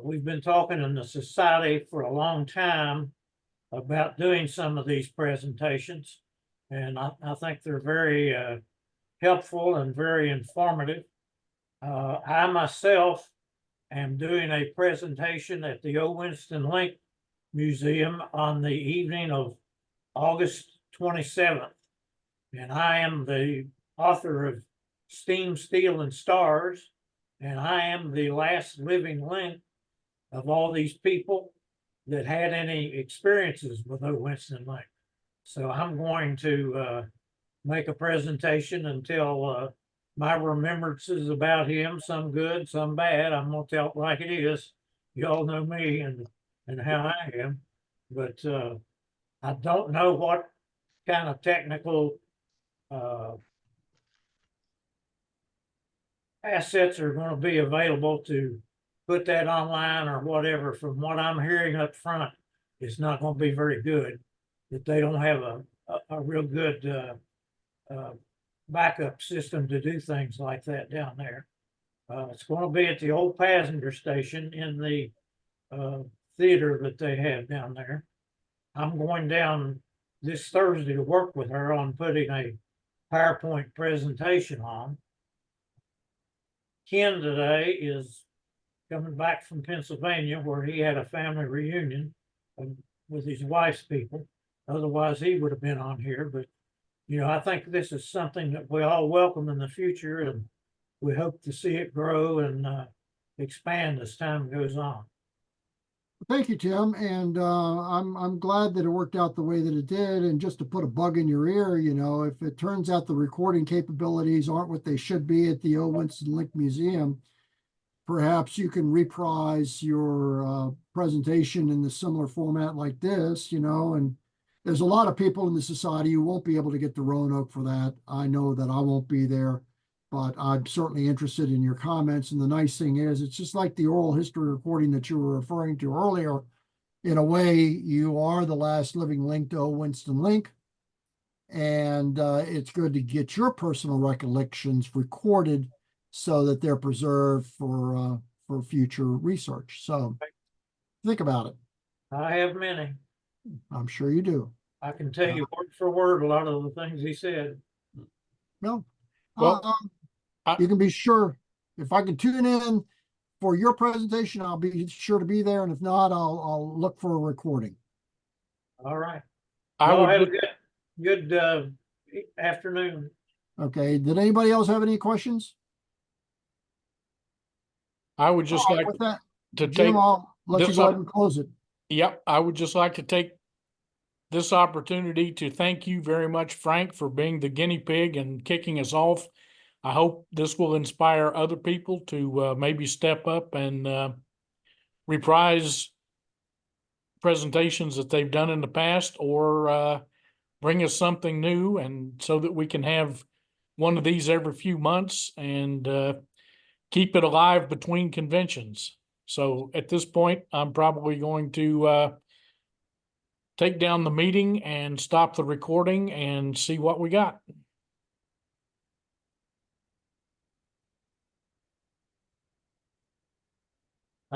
S3: We've been talking in the society for a long time about doing some of these presentations, and I think they're very helpful and very informative. I myself am doing a presentation at the O. Winston Link Museum on the evening of August 27th. And I am the author of Steam, Steel, and Stars, and I am the last living link of all these people that had any experiences with O. Winston Link. So I'm going to make a presentation and tell my remembrances about him, some good, some bad. I'm going to tell it like it is. You all know me and how I am, but I don't know what kind of technical assets are going to be available to put that online or whatever. From what I'm hearing up front, it's not going to be very good, that they don't have a real good backup system to do things like that down there. It's going to be at the old passenger station in the theater that they have down there. I'm going down this Thursday to work with her on putting a PowerPoint presentation on. Ken today is coming back from Pennsylvania, where he had a family reunion with his wife's people. Otherwise, he would have been on here. But, you know, I think this is something that we all welcome in the future, and we hope to see it grow and expand as time goes on.
S1: Thank you, Tim. And I'm glad that it worked out the way that it did. And just to put a bug in your ear, you know, if it turns out the recording capabilities aren't what they should be at the O. Winston Link Museum, perhaps you can reprise your presentation in the similar format like this, you know, and there's a lot of people in the society who won't be able to get to Roanoke for that. I know that I won't be there, but I'm certainly interested in your comments. And the nice thing is, it's just like the oral history recording that you were referring to earlier. In a way, you are the last living link to O. Winston Link. And it's good to get your personal recollections recorded so that they're preserved for future research. So think about it.
S3: I have many.
S1: I'm sure you do.
S3: I can tell you word for word a lot of the things he said.
S1: No.
S2: Well,
S1: You can be sure if I can tune in for your presentation, I'll be sure to be there. And if not, I'll look for a recording.
S3: All right.
S2: I
S3: Y'all
S2: would
S3: have a good afternoon.
S1: Okay. Did anybody else have any questions?
S2: I would just
S1: All right,
S2: like
S1: with that,
S2: to
S1: Jim,
S2: take
S1: I'll let you
S2: this
S1: go
S2: up.
S1: ahead and close it.
S2: Yep, I would just like to take this opportunity to thank you very much, Frank, for being the guinea pig and kicking us off I hope this will inspire other people to maybe step up and reprise presentations that they've done in the past, or bring us something new, and so that we can have one of these every few months and keep it alive between conventions. So at this point, I'm probably going to take down the meeting and stop the recording and see what we got.